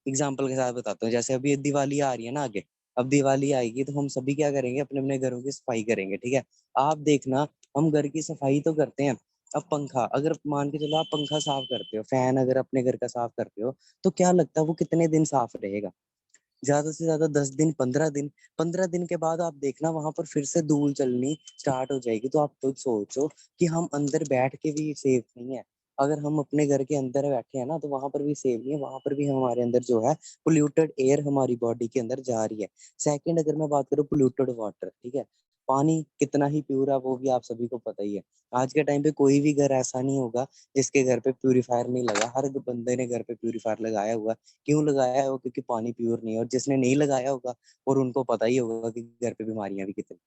एग्जाम्पल के साथ बताता हूँ, जैसे अभी दिवाली आ रही है ना आगे, अब दिवाली आएगी तो हम सभी क्या करेंगे, अपने अपने घरों की सफाई करेंगे, ठीक है। आप देखना, हम घर की सफाई तो करते हैं, अब पंखा अगर मान के चलो आप पंखा साफ करते हो, फैन अगर अपने घर का साफ करते हो, तो क्या लगता है वो कितने दिन साफ रहेगा? ज्यादा से ज्यादा 10 दिन, 15 दिन। 15 दिन के बाद आप देखना वहां पर फिर से धूल चलनी स्टार्ट हो जाएगी। तो आप खुद सोचो कि हम अंदर बैठ के भी सेफ नहीं है। अगर हम अपने घर के अंदर बैठे हैं ना, तो वहां पर भी सेफ नहीं है, वहां पर भी हमारे अंदर जो है पोल्यूटेड एयर हमारी बॉडी के अंदर जा रही है। सेकंड, अगर मैं बात करूँ पोल्यूटेड वाटर, ठीक है, पानी कितना ही प्योर है वो भी आप सभी को पता ही है। आज के टाइम पे कोई भी घर ऐसा नहीं होगा जिसके घर पे प्यूरीफायर नहीं लगा, हर बंदे ने घर पे प्यूरीफायर लगाया हुआ है। क्यों लगाया है वो? क्योंकि पानी प्योर नहीं है। और जिसने नहीं लगाया होगा और उनको पता ही होगा कि घर पे बीमारियां भी कितनी,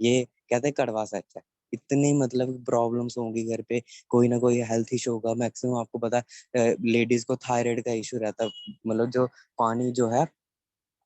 ये कहते हैं कड़वा सच है। इतनी मतलब प्रॉब्लम्स होंगी घर पे, कोई ना कोई हेल्थ इशू होगा। मैक्सिमम आपको पता है लेडीज को थायराइड का इशू रहता है। मतलब जो पानी जो है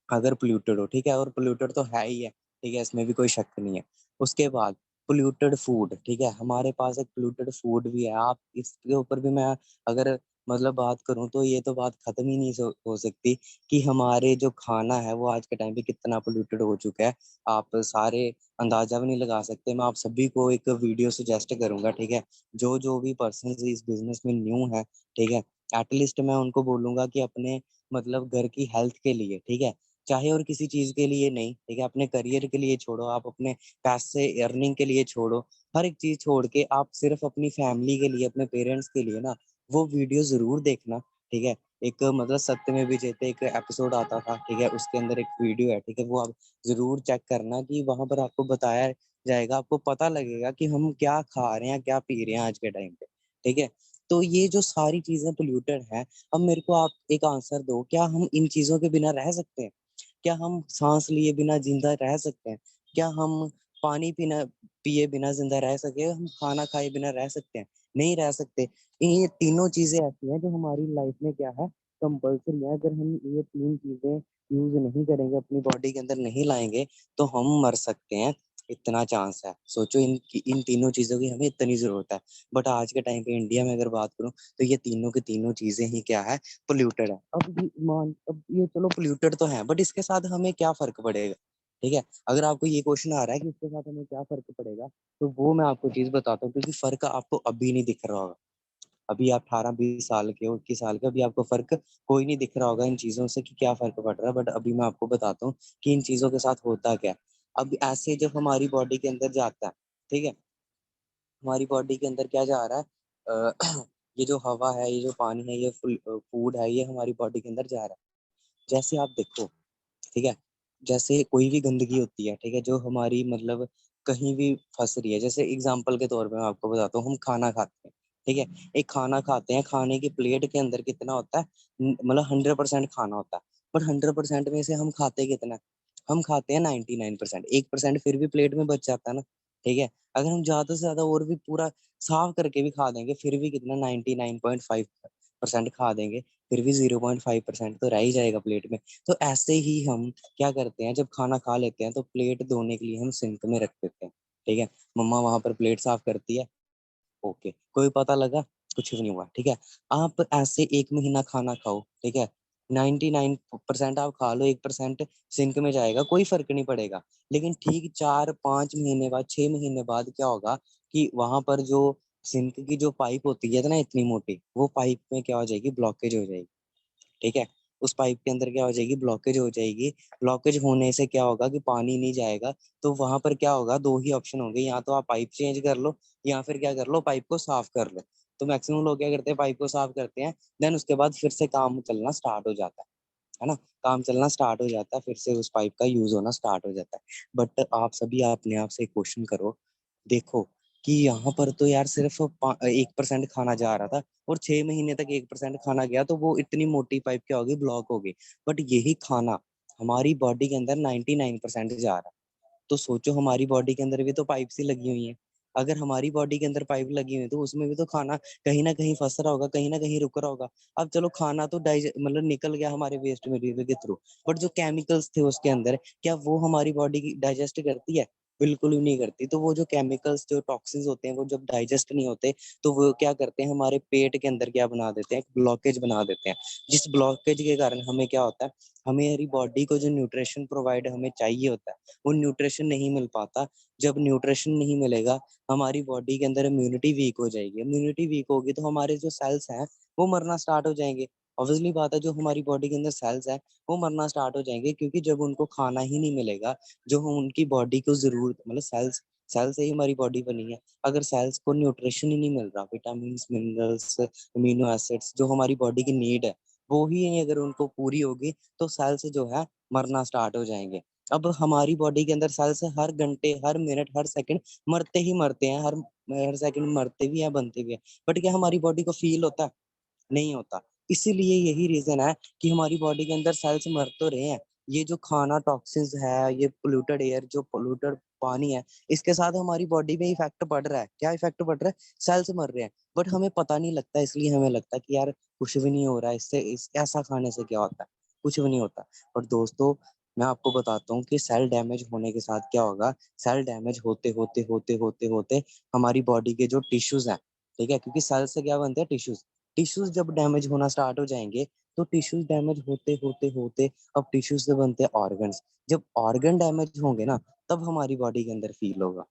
अगर पोल्यूटेड हो, ठीक है, और पोल्यूटेड तो है ही है, ठीक है, इसमें भी कोई शक नहीं है। उसके बाद पोल्यूटेड फूड, ठीक है, हमारे पास एक पोल्यूटेड फूड भी है। आप इसके ऊपर भी मैं अगर मतलब बात करूं तो ये तो बात खत्म ही नहीं हो सकती कि हमारे जो खाना है वो आज के टाइम पे कितना पोल्यूटेड हो चुका है। आप सारे अंदाजा भी नहीं लगा सकते। मैं आप सभी को एक वीडियो सजेस्ट करूंगा, ठीक है, जो जो भी पर्सन इस बिजनेस में न्यू है, ठीक है, एटलीस्ट मैं उनको बोलूंगा कि अपने मतलब घर की हेल्थ के लिए, ठीक है, चाहे और किसी चीज के लिए नहीं, ठीक है, अपने करियर के लिए छोड़ो, आप अपने पैसे अर्निंग के लिए छोड़ो, हर एक चीज छोड़ के आप सिर्फ अपनी फैमिली के लिए, अपने पेरेंट्स के लिए ना वो वीडियो जरूर देखना, ठीक है। एक मतलब सत्य में विजेते एक एपिसोड आता था, ठीक है, उसके अंदर एक वीडियो है, ठीक है, वो आप जरूर चेक करना कि वहां पर आपको बताया जाएगा, आपको पता लगेगा कि हम क्या खा रहे हैं, क्या पी रहे हैं आज के टाइम पे, ठीक है। तो ये जो सारी चीजें पोल्यूटेड हैं, अब मेरे को आप एक आंसर दो, क्या हम इन चीजों के बिना रह सकते हैं? क्या हम सांस लिए बिना जिंदा रह सकते हैं? क्या हम पानी पीना पिए बिना जिंदा रह सके? हम खाना खाए बिना रह सकते हैं? नहीं रह सकते। ये तीनों चीजें ऐसी हैं जो हमारी लाइफ में क्या है, कंपल्सरी है। अगर हम ये तीन चीजें यूज नहीं करेंगे, अपनी बॉडी के अंदर नहीं लाएंगे, तो हम मर सकते हैं। इतना चांस है। सोचो इन तीनों चीजों की हमें इतनी जरूरत है। बट आज के टाइम पे इंडिया में अगर बात करूं, तो ये तीनों की तीनों चीजें ही क्या है, पोल्यूटेड है। अब ये चलो पोल्यूटेड तो है, बट इसके साथ हमें क्या फर्क पड़ेगा? ठीक है, अगर आपको ये क्वेश्चन आ रहा है कि इसके साथ हमें क्या फर्क पड़ेगा, तो वो मैं आपको चीज बताता हूँ, क्योंकि फर्क आपको अभी नहीं दिख रहा होगा। अभी आप 18-20 साल के हो, 21 साल के, अभी आपको फर्क कोई नहीं दिख रहा होगा इन चीजों से कि क्या फर्क पड़ रहा है। बट अभी मैं आपको बताता हूँ कि इन चीजों के साथ होता क्या है। अब ऐसे जब हमारी बॉडी के अंदर जाता है, ठीक है, हमारी बॉडी के अंदर क्या जा रहा है, ये जो हवा है, ये जो पानी है, ये फूड है, ये हमारी बॉडी के अंदर जा रहा है। जैसे आप देखो, ठीक है, जैसे कोई भी गंदगी होती है, ठीक है, जो हमारी मतलब कहीं भी फंस रही है, जैसे एग्जांपल के तौर पे मैं आपको बताता हूँ, हम खाना खाते हैं, ठीक है, एक खाना खाते हैं, खाने की प्लेट के अंदर कितना होता है, मतलब 100% खाना होता है, बट 100% में से हम खाते कितना है? हम खाते हैं 99%, 1% फिर भी प्लेट में बच जाता है ना, ठीक है। अगर हम ज्यादा से ज्यादा और भी पूरा साफ करके भी खा देंगे, फिर भी कितना 99.5% खा देंगे, फिर भी 0.5% तो रह ही जाएगा प्लेट में। तो ऐसे ही हम क्या करते हैं, जब खाना खा लेते हैं तो प्लेट धोने के लिए हम सिंक में रख देते हैं, ठीक है, मम्मा वहां पर प्लेट साफ करती है, ओके, कोई पता लगा, कुछ भी नहीं हुआ, ठीक है। आप ऐसे 1 महीना खाना खाओ, ठीक है, 99% आप खा लो, 1% सिंक में जाएगा, कोई फर्क नहीं पड़ेगा। लेकिन ठीक 4-5 महीने बाद, 6 महीने बाद क्या होगा कि वहां पर जो सिंक की जो पाइप होती है ना इतनी मोटी, वो पाइप में क्या हो जाएगी, ब्लॉकेज हो जाएगी, ठीक है। उस पाइप के अंदर क्या हो जाएगी, ब्लॉकेज हो जाएगी। ब्लॉकेज होने से क्या होगा कि पानी नहीं जाएगा। तो वहां पर क्या होगा, दो ही ऑप्शन होंगे, या तो आप पाइप चेंज कर लो, या फिर क्या कर लो, पाइप को साफ कर लो। तो मैक्सिमम लोग क्या करते हैं, पाइप को साफ करते हैं, देन उसके बाद फिर से काम चलना स्टार्ट हो जाता है ना, काम चलना स्टार्ट हो जाता है, फिर से उस पाइप का यूज होना स्टार्ट हो जाता है। बट आप सभी अपने आप से क्वेश्चन करो, देखो कि यहाँ पर तो यार सिर्फ 1% खाना जा रहा था और 6 महीने तक 1% खाना गया तो वो इतनी मोटी पाइप क्या होगी, ब्लॉक होगी। बट यही खाना हमारी बॉडी के अंदर 99% जा रहा है। तो सोचो हमारी बॉडी के अंदर भी तो पाइप्स ही लगी हुई हैं। अगर हमारी बॉडी के अंदर पाइप लगी हुई है तो उसमें भी तो खाना कहीं ना कहीं फंस रहा होगा, कहीं ना कहीं रुक रहा होगा। अब चलो खाना तो मतलब निकल गया हमारे वेस्ट मटेरियल के थ्रू, बट जो केमिकल्स थे उसके अंदर, क्या वो हमारी बॉडी डाइजेस्ट करती है? बिल्कुल भी नहीं करती। तो वो जो केमिकल्स, जो टॉक्सिन्स होते हैं, वो जब डाइजेस्ट नहीं होते तो वो क्या करते हैं, हमारे पेट के अंदर क्या बना देते हैं, ब्लॉकेज बना देते हैं। जिस ब्लॉकेज के कारण हमें क्या होता है, हमारी बॉडी को जो न्यूट्रिशन प्रोवाइड हमें चाहिए होता है वो न्यूट्रिशन नहीं मिल पाता। जब न्यूट्रिशन नहीं मिलेगा, हमारी बॉडी के अंदर इम्यूनिटी वीक हो जाएगी। इम्यूनिटी वीक होगी तो हमारे जो सेल्स हैं वो मरना स्टार्ट हो जाएंगे। ऑब्वियसली बात है, जो हमारी बॉडी के अंदर सेल्स है वो मरना स्टार्ट हो जाएंगे, क्योंकि जब उनको खाना ही नहीं मिलेगा जो हम उनकी बॉडी को जरूरत, मतलब सेल्स, सेल से ही हमारी बॉडी बनी है। अगर सेल्स को न्यूट्रिशन ही नहीं मिल रहा, विटामिन, मिनरल्स, अमीनो एसिड्स जो हमारी बॉडी की नीड है, वो ही अगर उनको पूरी होगी तो सेल्स जो है मरना स्टार्ट हो जाएंगे। अब हमारी बॉडी के अंदर सेल्स हर घंटे, हर मिनट, हर सेकंड मरते ही मरते हैं। हर हर सेकंड मरते भी हैं, बनते भी हैं। बट क्या हमारी बॉडी को फील होता है? नहीं होता। इसीलिए यही रीजन है कि हमारी बॉडी के अंदर सेल्स मर तो रहे हैं। ये जो खाना टॉक्सिन्स है, ये पोल्यूटेड एयर, जो पोल्यूटेड पानी है, इसके साथ हमारी बॉडी में इफेक्ट पड़ रहा है। क्या इफेक्ट पड़ रहा है? सेल्स मर रहे हैं। बट हमें पता नहीं लगता, इसलिए हमें लगता है कि यार कुछ भी नहीं हो रहा है इससे, इस ऐसा खाने से क्या होता है? कुछ भी नहीं होता। और दोस्तों, मैं आपको बताता हूँ कि सेल डैमेज होने के साथ क्या होगा। सेल डैमेज होते होते होते होते होते हमारी बॉडी के जो टिश्यूज हैं, ठीक है, क्योंकि सेल से क्या बनते हैं, टिश्यूज। टिश्यूज जब डैमेज होना स्टार्ट हो जाएंगे तो टिश्यूज डैमेज होते होते होते अब टिश्यूज से बनते हैं ऑर्गन्स। जब ऑर्गन डैमेज होंगे ना, तब हमारी बॉडी के अंदर फील होगा।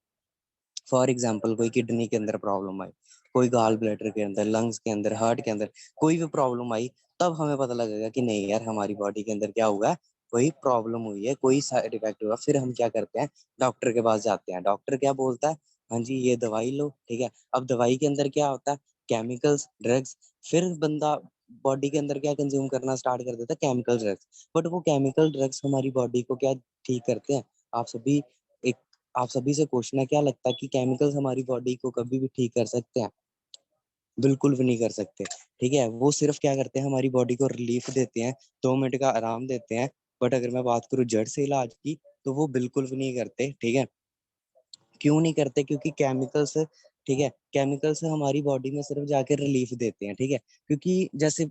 फॉर एग्जाम्पल, कोई किडनी के अंदर प्रॉब्लम आई, कोई गाल ब्लैडर के अंदर, लंग्स के अंदर, हार्ट के अंदर कोई भी प्रॉब्लम आई, तब हमें पता लगेगा कि नहीं यार हमारी बॉडी के अंदर क्या हुआ है, कोई प्रॉब्लम हुई है, कोई साइड इफेक्ट हुआ। फिर हम क्या करते हैं, डॉक्टर के पास जाते हैं। डॉक्टर क्या बोलता है, हाँ जी ये दवाई लो, ठीक है। अब दवाई के अंदर क्या होता है, केमिकल्स, ड्रग्स। फिर बंदा बॉडी के अंदर क्या कंज्यूम करना स्टार्ट कर देता है, केमिकल ड्रग्स। बट वो केमिकल ड्रग्स हमारी बॉडी को क्या ठीक करते हैं? आप सभी एक आप सभी से क्वेश्चन है, क्या लगता है कि केमिकल्स हमारी बॉडी को कभी भी ठीक कर सकते हैं? बिल्कुल भी नहीं कर सकते। ठीक है, वो सिर्फ क्या करते हैं, हमारी बॉडी को रिलीफ देते हैं, 2 मिनट का आराम देते हैं। बट अगर मैं बात करूँ जड़ से इलाज की, तो वो बिल्कुल भी नहीं करते। ठीक है, क्यों नहीं करते? क्योंकि केमिकल्स, ठीक है, केमिकल्स हमारी बॉडी में सिर्फ जाके रिलीफ देते हैं। ठीक है, क्योंकि जैसे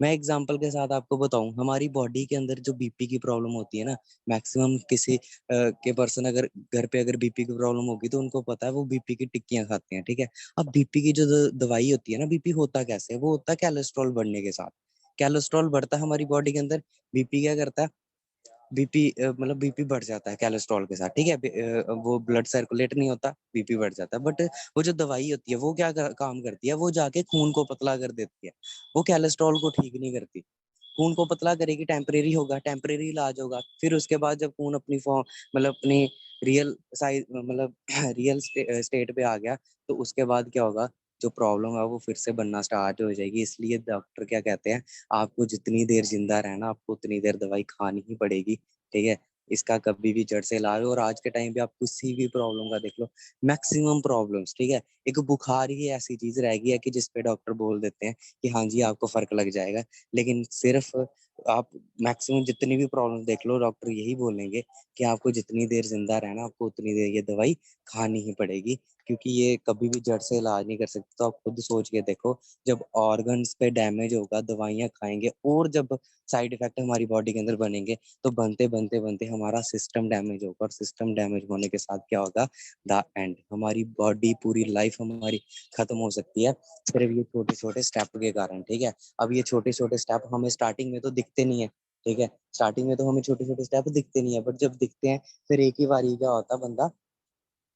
मैं एग्जांपल के साथ आपको बताऊं, हमारी बॉडी के अंदर जो बीपी की प्रॉब्लम होती है ना, मैक्सिमम किसी के पर्सन अगर घर पे अगर बीपी की प्रॉब्लम होगी तो उनको पता है, वो बीपी की टिक्कियां खाते हैं। ठीक है, अब बीपी की जो दवाई होती है ना, बीपी होता कैसे है? वो होता है कैलेस्ट्रॉल बढ़ने के साथ। कैलेस्ट्रॉल बढ़ता है हमारी बॉडी के अंदर, बीपी क्या करता है, बीपी मतलब बीपी बढ़ जाता है कैलेस्ट्रॉल के साथ। ठीक है, वो ब्लड सर्कुलेट नहीं होता, बीपी बढ़ जाता है। बट वो जो दवाई होती है वो क्या काम करती है, वो जाके खून को पतला कर देती है, वो कैलेस्ट्रॉल को ठीक नहीं करती। खून को पतला करेगी, टेम्परेरी होगा, टेम्परेरी इलाज होगा। फिर उसके बाद जब खून अपनी फॉर्म, मतलब अपनी रियल साइज, मतलब रियल स्टेट पे आ गया, तो उसके बाद क्या होगा, जो प्रॉब्लम है वो फिर से बनना स्टार्ट हो जाएगी। इसलिए डॉक्टर क्या कहते हैं, आपको जितनी देर जिंदा रहना, आपको उतनी देर दवाई खानी ही पड़ेगी। ठीक है, इसका कभी भी जड़ से इलाज। और आज के टाइम पे आप किसी भी प्रॉब्लम का देख लो, मैक्सिमम प्रॉब्लम्स, ठीक है, एक बुखार ही ऐसी चीज रह गई है कि जिसपे डॉक्टर बोल देते हैं कि हाँ जी आपको फर्क लग जाएगा। लेकिन सिर्फ आप मैक्सिमम जितनी भी प्रॉब्लम देख लो, डॉक्टर यही बोलेंगे कि आपको जितनी देर जिंदा रहना, आपको उतनी देर ये दवाई खानी ही पड़ेगी, क्योंकि ये कभी भी जड़ से इलाज नहीं कर सकते। तो आप खुद सोच के देखो, जब ऑर्गन्स पे डैमेज होगा, दवाइयाँ खाएंगे, और जब साइड इफेक्ट हमारी बॉडी के अंदर बनेंगे, तो बनते बनते बनते हमारा सिस्टम डैमेज होगा। और सिस्टम डैमेज होने के साथ क्या होगा, द एंड, हमारी बॉडी, पूरी लाइफ हमारी खत्म हो सकती है, सिर्फ ये छोटे छोटे स्टेप के कारण। ठीक है, अब ये छोटे छोटे स्टेप हमें स्टार्टिंग में तो दिखते नहीं है। ठीक है, स्टार्टिंग में तो हमें छोटे छोटे स्टेप दिखते नहीं है, बट जब दिखते हैं फिर एक ही बार क्या होता है, बंदा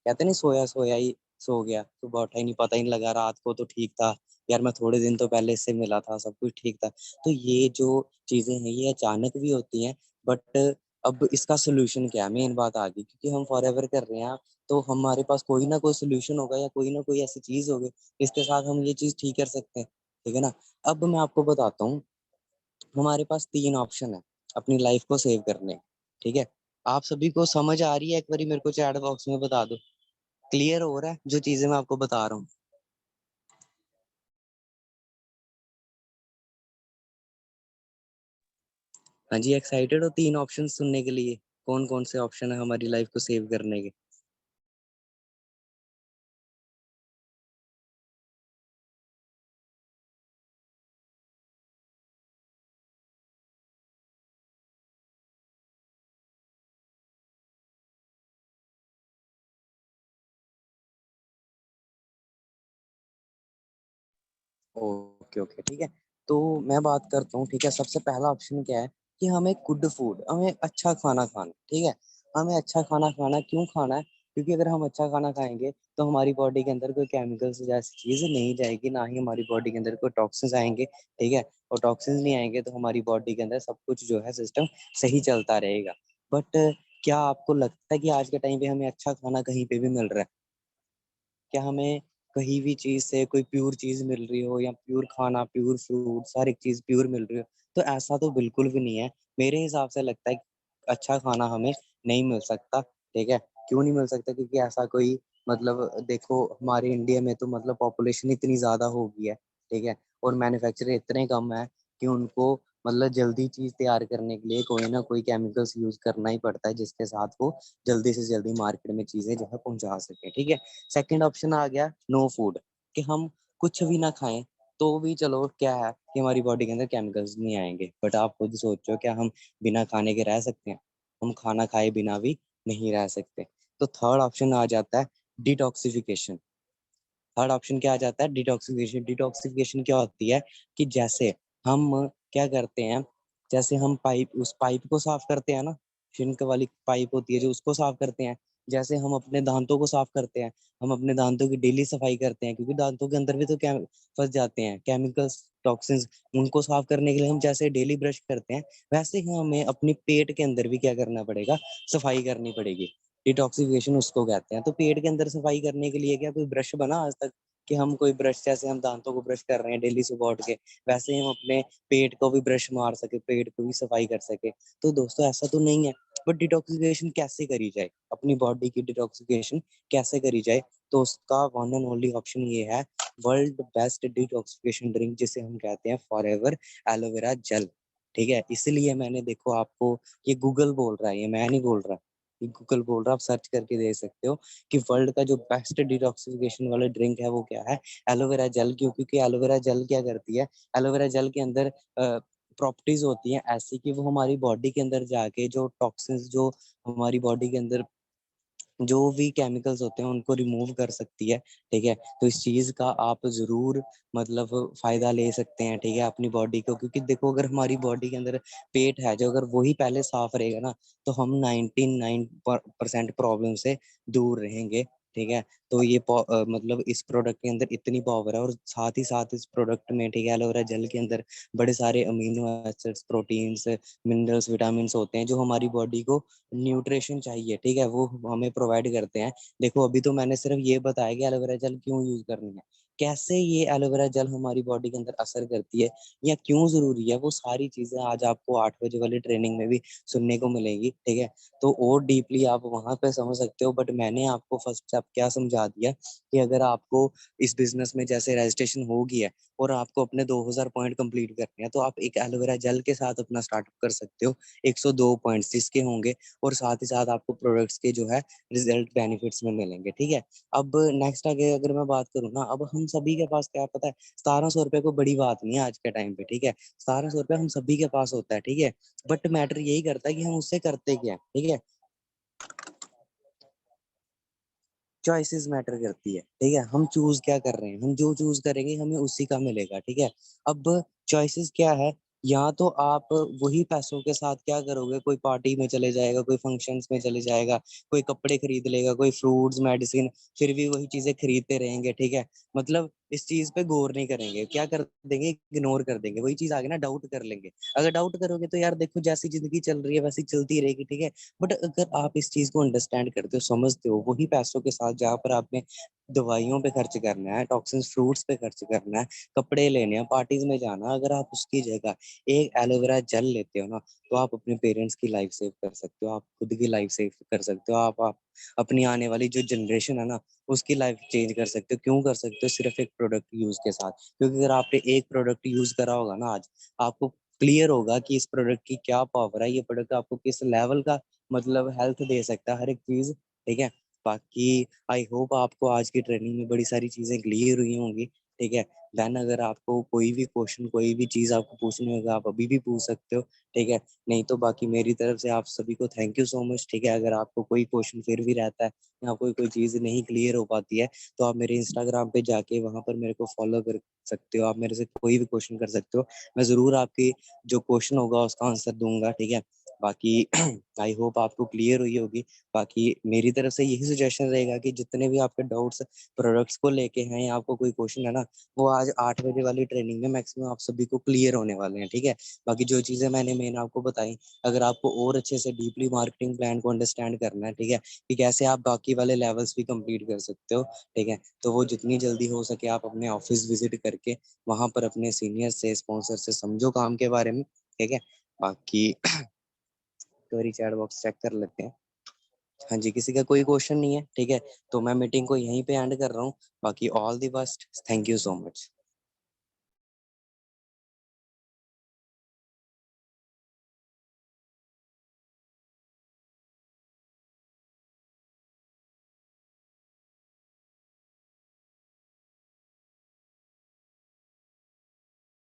कहते नहीं, सोया सोया ही सो गया, सुबह उठा ही नहीं, पता ही नहीं लगा, रात को तो ठीक था, यार मैं थोड़े दिन तो पहले इससे मिला था, सब कुछ ठीक था। तो ये जो चीजें हैं ये अचानक भी होती हैं। बट अब इसका सोल्यूशन क्या है, मेन बात आ गई, क्योंकि हम फॉरएवर कर रहे हैं, तो हमारे पास कोई ना कोई सोल्यूशन होगा, या कोई ना कोई ऐसी चीज होगी जिसके साथ हम ये चीज ठीक कर सकते हैं। ठीक है ना। अब मैं आपको बताता हूँ, हमारे पास 3 ऑप्शन है अपनी लाइफ को सेव करने। ठीक है, आप सभी को समझ आ रही है? एक बारी मेरे को चैट बॉक्स में बता दो। क्लियर हो रहा है जो चीजें मैं आपको बता रहा हूँ? हाँ जी, एक्साइटेड हो 3 ऑप्शन सुनने के लिए? कौन-कौन से ऑप्शन है हमारी लाइफ को सेव करने के? ओके, ओके, ठीक है। तो मैं बात करता हूँ, ठीक है, सबसे पहला ऑप्शन क्या है कि हमें गुड फूड, हमें अच्छा खाना खाना, ठीक है? हमें अच्छा खाना खाना क्यों खाना है? क्योंकि अगर हम अच्छा खाना खाएँगे, तो हमारी बॉडी के अंदर कोई केमिकल्स जैसी चीज़ नहीं जाएगी, ना ही हमारी बॉडी के अंदर कोई टॉक्सिन्स आएँगे, ठीक है? और टॉक्सिन्स नहीं आएँगे, तो हमारी बॉडी के अंदर सब कुछ जो है सिस्टम सही चलता रहेगा। बट क्या आपको लगता है कि आज के टाइम पे हमें अच्छा खाना कहीं पे भी मिल रहा है? क्या हमें कहीं भी चीज़ से कोई प्योर चीज़ मिल रही हो या प्योर खाना, प्योर फ्रूट्स, हर एक चीज़ प्योर मिल रही हो, तो ऐसा तो बिल्कुल भी नहीं है। मेरे हिसाब से लगता है कि अच्छा खाना हमें नहीं मिल सकता, ठीक है? क्यों नहीं मिल सकता? क्योंकि ऐसा कोई मतलब देखो हमारे इंडिया में तो मतलब पॉपुलेशन इतनी ज़्यादा हो गई है, ठीक है? और मैन्युफैक्चरर इतने कम हैं कि उनको मतलब जल्दी चीज़ तैयार करने के लिए कोई ना कोई केमिकल्स यूज़ करना ही पड़ता है, जिसके साथ वो जल्दी से जल्दी मार्केट में चीज़ें जो है पहुँचा सकें, ठीक है? सेकंड ऑप्शन आ गया नो फूड कि हम कुछ भी ना खाएँ, तो भी चलो क्या है कि हमारी बॉडी के अंदर केमिकल्स नहीं आएँगे। बट आप खुद सोचो क्या हम बिना खाने के रह सकते हैं? हम खाना खाए बिना भी नहीं रह सकते। तो थर्ड ऑप्शन आ जाता है डिटॉक्सिफिकेशन। थर्ड ऑप्शन क्या आ जाता है डिटॉक्सिफिकेशन। डिटॉक्सिफिकेशन क्या होती है कि जैसे हम क्या करते हैं, जैसे हम उस पाइप को साफ करते हैं ना, सिंक वाली पाइप होती है जो उसको साफ करते हैं, जैसे हम अपने दांतों को साफ करते हैं, हम अपने दांतों की डेली सफाई करते हैं क्योंकि दांतों के अंदर भी तो क्या फँस जाते हैं केमिकल्स, टॉक्सिन्स, उनको साफ करने के लिए हम जैसे डेली ब्रश करते हैं, वैसे ही हमें अपने पेट के अंदर भी क्या करना पड़ेगा, सफाई करनी पड़ेगी। डिटॉक्सिफिकेशन उसको कहते हैं। तो पेट के अंदर सफाई करने के लिए क्या कोई ब्रश बना आज तक? कि हम कोई ब्रश जैसे हम दाँतों को ब्रश कर रहे हैं डेली सुबह उठ के, वैसे ही हम अपने पेट को भी ब्रश मार सकें, पेट को भी सफाई कर सकें। तो दोस्तों ऐसा तो नहीं है। बट डिटॉक्सिफिकेशन कैसे करी जाए? अपनी बॉडी की डिटॉक्सिफिकेशन कैसे करी जाए? तो उसका वन एंड ओनली ऑप्शन ये है, वर्ल्ड बेस्ट डिटॉक्सिफिकेशन ड्रिंक जिसे हम कहते हैं फॉरएवर एलोवेरा जेल। ठीक है? इसलिए मैंने देखो आपको ये गूगल बोल रहा है, ये मैं नहीं बोल रहा। ये गूगल बोल रहा है, आप सर्च करके देख सकते हो कि वर्ल्ड का जो बेस्ट डिटॉक्सिफिकेशन वाला ड्रिंक है वो क्या है? Aloe vera gel. क्यों? क्योंकि एलोवेरा जेल क्या करती है? एलोवेरा जेल के अंदर प्रॉपर्टीज़ होती हैं ऐसी कि वो हमारी बॉडी के अंदर जाके जो टॉक्सिन्स जो हमारी बॉडी के अंदर जो भी केमिकल्स होते हैं उनको रिमूव कर सकती है, ठीक है? तो इस चीज़ का आप ज़रूर मतलब फ़ायदा ले सकते हैं, ठीक है? अपनी बॉडी को क्योंकि देखो अगर हमारी बॉडी के अंदर पेट है जो अगर वही पहले साफ़ रहेगा ना, तो हम 99 परसेंट प्रॉब्लम से दूर रहेंगे, ठीक है? तो ये मतलब इस प्रोडक्ट के अंदर इतनी पावर है और साथ ही साथ इस प्रोडक्ट में ठीक है एलोवेरा जेल के अंदर बड़े सारे amino acids, proteins, minerals, vitamins होते हैं जो हमारी बॉडी को न्यूट्रिशन चाहिए, ठीक है? वो हमें प्रोवाइड करते हैं। देखो अभी तो मैंने सिर्फ़ ये बताया कि एलोवेरा जेल क्यों यूज़ करनी है। कैसे ये एलोवेरा जेल हमारी बॉडी के अंदर असर करती है या क्यों ज़रूरी है, वो सारी चीज़ें आज आपको 8 बजे वाली ट्रेनिंग में भी सुनने को मिलेंगी, ठीक है? तो और डीपली आप वहाँ पे समझ सकते हो बट मैंने आपको फर्स्ट स्टेप क्या समझा दिया कि अगर आपको इस बिज़नेस में जैसे रजिस्ट्रेशन हो गई है और आपको अपने 2000 पॉइंट कंप्लीट करने हैं, तो आप एक एलोवेरा जेल के साथ अपना स्टार्टअप कर सकते हो। 102 पॉइंट्स जिसके होंगे और साथ ही साथ आपको प्रोडक्ट्स के जो है रिजल्ट बेनिफिट्स में मिलेंगे, ठीक है? अब नेक्स्ट आगे अगर मैं बात करूँ ना, अब हम सभी के पास क्या पता है ₹1700 कोई बड़ी बात नहीं है आज के टाइम पे, ठीक है? ₹1700 हम सभी के पास होता है, ठीक है? बट मैटर यही करता है कि हम उससे करते क्या हैं, ठीक है? चॉइसेस मैटर करती है, ठीक है? हम चूज़ क्या कर रहे हैं, हम जो चूज़ करेंगे हमें उसी का मिलेगा, ठीक है? अब चॉइसेस क्या है, या तो आप वही पैसों के साथ क्या करोगे, कोई पार्टी में चले जाएगा, कोई फंक्शंस में चले जाएगा, कोई कपड़े खरीद लेगा, कोई फ्रूट्स, मेडिसिन, फिर भी वही चीज़ें खरीदते रहेंगे, ठीक है? मतलब इस चीज़ पे गौर नहीं करेंगे, क्या कर देंगे, इग्नोर कर देंगे, वही चीज़ आगे ना डाउट कर लेंगे। अगर डाउट करोगे तो यार देखो जैसी ज़िंदगी चल रही है वैसी चलती रहेगी, ठीक है? बट अगर आप इस चीज़ को अंडरस्टैंड करते हो, समझते हो, वही पैसों के साथ जहाँ पर आपने दवाइयों पे खर्च करना है, टॉक्सिन्स फ्रूट्स पे खर्च करना है, कपड़े लेने हैं, पार्टीज़ में जाना है, अगर आप उसकी जगह एक एलोवेरा जेल लेते हो ना, तो आप अपने पेरेंट्स की लाइफ सेव कर सकते हो, आप खुद की लाइफ सेव कर सकते हो, आप अपनी आने वाली जो जनरेशन है ना, उसकी लाइफ चेंज कर सकते हो। क्यों कर सकते हो? सिर्फ एक प्रोडक्ट यूज़ के साथ। क्योंकि अगर आपने एक प्रोडक्ट यूज़ करा होगा ना आज, आपको क्लियर होगा कि इस प्रोडक्ट की क्या पावर है, ये प्रोडक्ट आपको किस लेवल का मतलब हेल्थ दे सकता है, हर एक चीज़, ठीक है? बाकी आई होप आपको आज की ट्रेनिंग में बड़ी सारी चीज़ें क्लियर हुई होंगी, ठीक है? देन अगर आपको कोई भी क्वेश्चन, कोई भी चीज़ आपको पूछनी होगा, आप अभी भी पूछ सकते हो, ठीक है? नहीं तो बाकी मेरी तरफ से आप सभी को थैंक यू सो मच, ठीक है? अगर आपको कोई क्वेश्चन फिर भी रहता है या कोई चीज़ नहीं क्लियर हो पाती है, तो आप मेरे इंस्टाग्राम पे जाके वहाँ पर मेरे को फॉलो कर सकते हो, आप मेरे से कोई भी क्वेश्चन कर सकते हो। मैं ज़रूर आपकी जो क्वेश्चन होगा उसका आंसर दूँगा, ठीक है? बाकी आई होप आपको क्लियर हुई होगी। बाकी मेरी तरफ से यही सजेशन रहेगा कि जितने भी आपके डाउट्स प्रोडक्ट्स को लेके हैं या आपको कोई क्वेश्चन है ना, वो आज 8 बजे वाली ट्रेनिंग में मैक्सिमम आप सभी को क्लियर होने वाले हैं, ठीक है? बाकी जो चीज़ें मैंने मेन आपको बताई, अगर आपको और अच्छे से डीपली मार्केटिंग प्लान को अंडरस्टैंड करना है, ठीक है? कि कैसे आप बाकी वाले लेवल्स भी कंप्लीट कर सकते हो, ठीक है? तो वो जितनी जल्दी हो सके आप अपने ऑफिस विज़िट करके वहाँ पर अपने सीनियर से, स्पॉन्सर से समझो काम के बारे में, ठीक है? बाकी क्वेरी चैट बॉक्स चेक कर लेते हैं। हाँ जी, किसी का कोई क्वेश्चन नहीं है, ठीक है? तो मैं मीटिंग को यहीं पे एंड कर रहा हूँ। बाकी all the best. Thank you so much.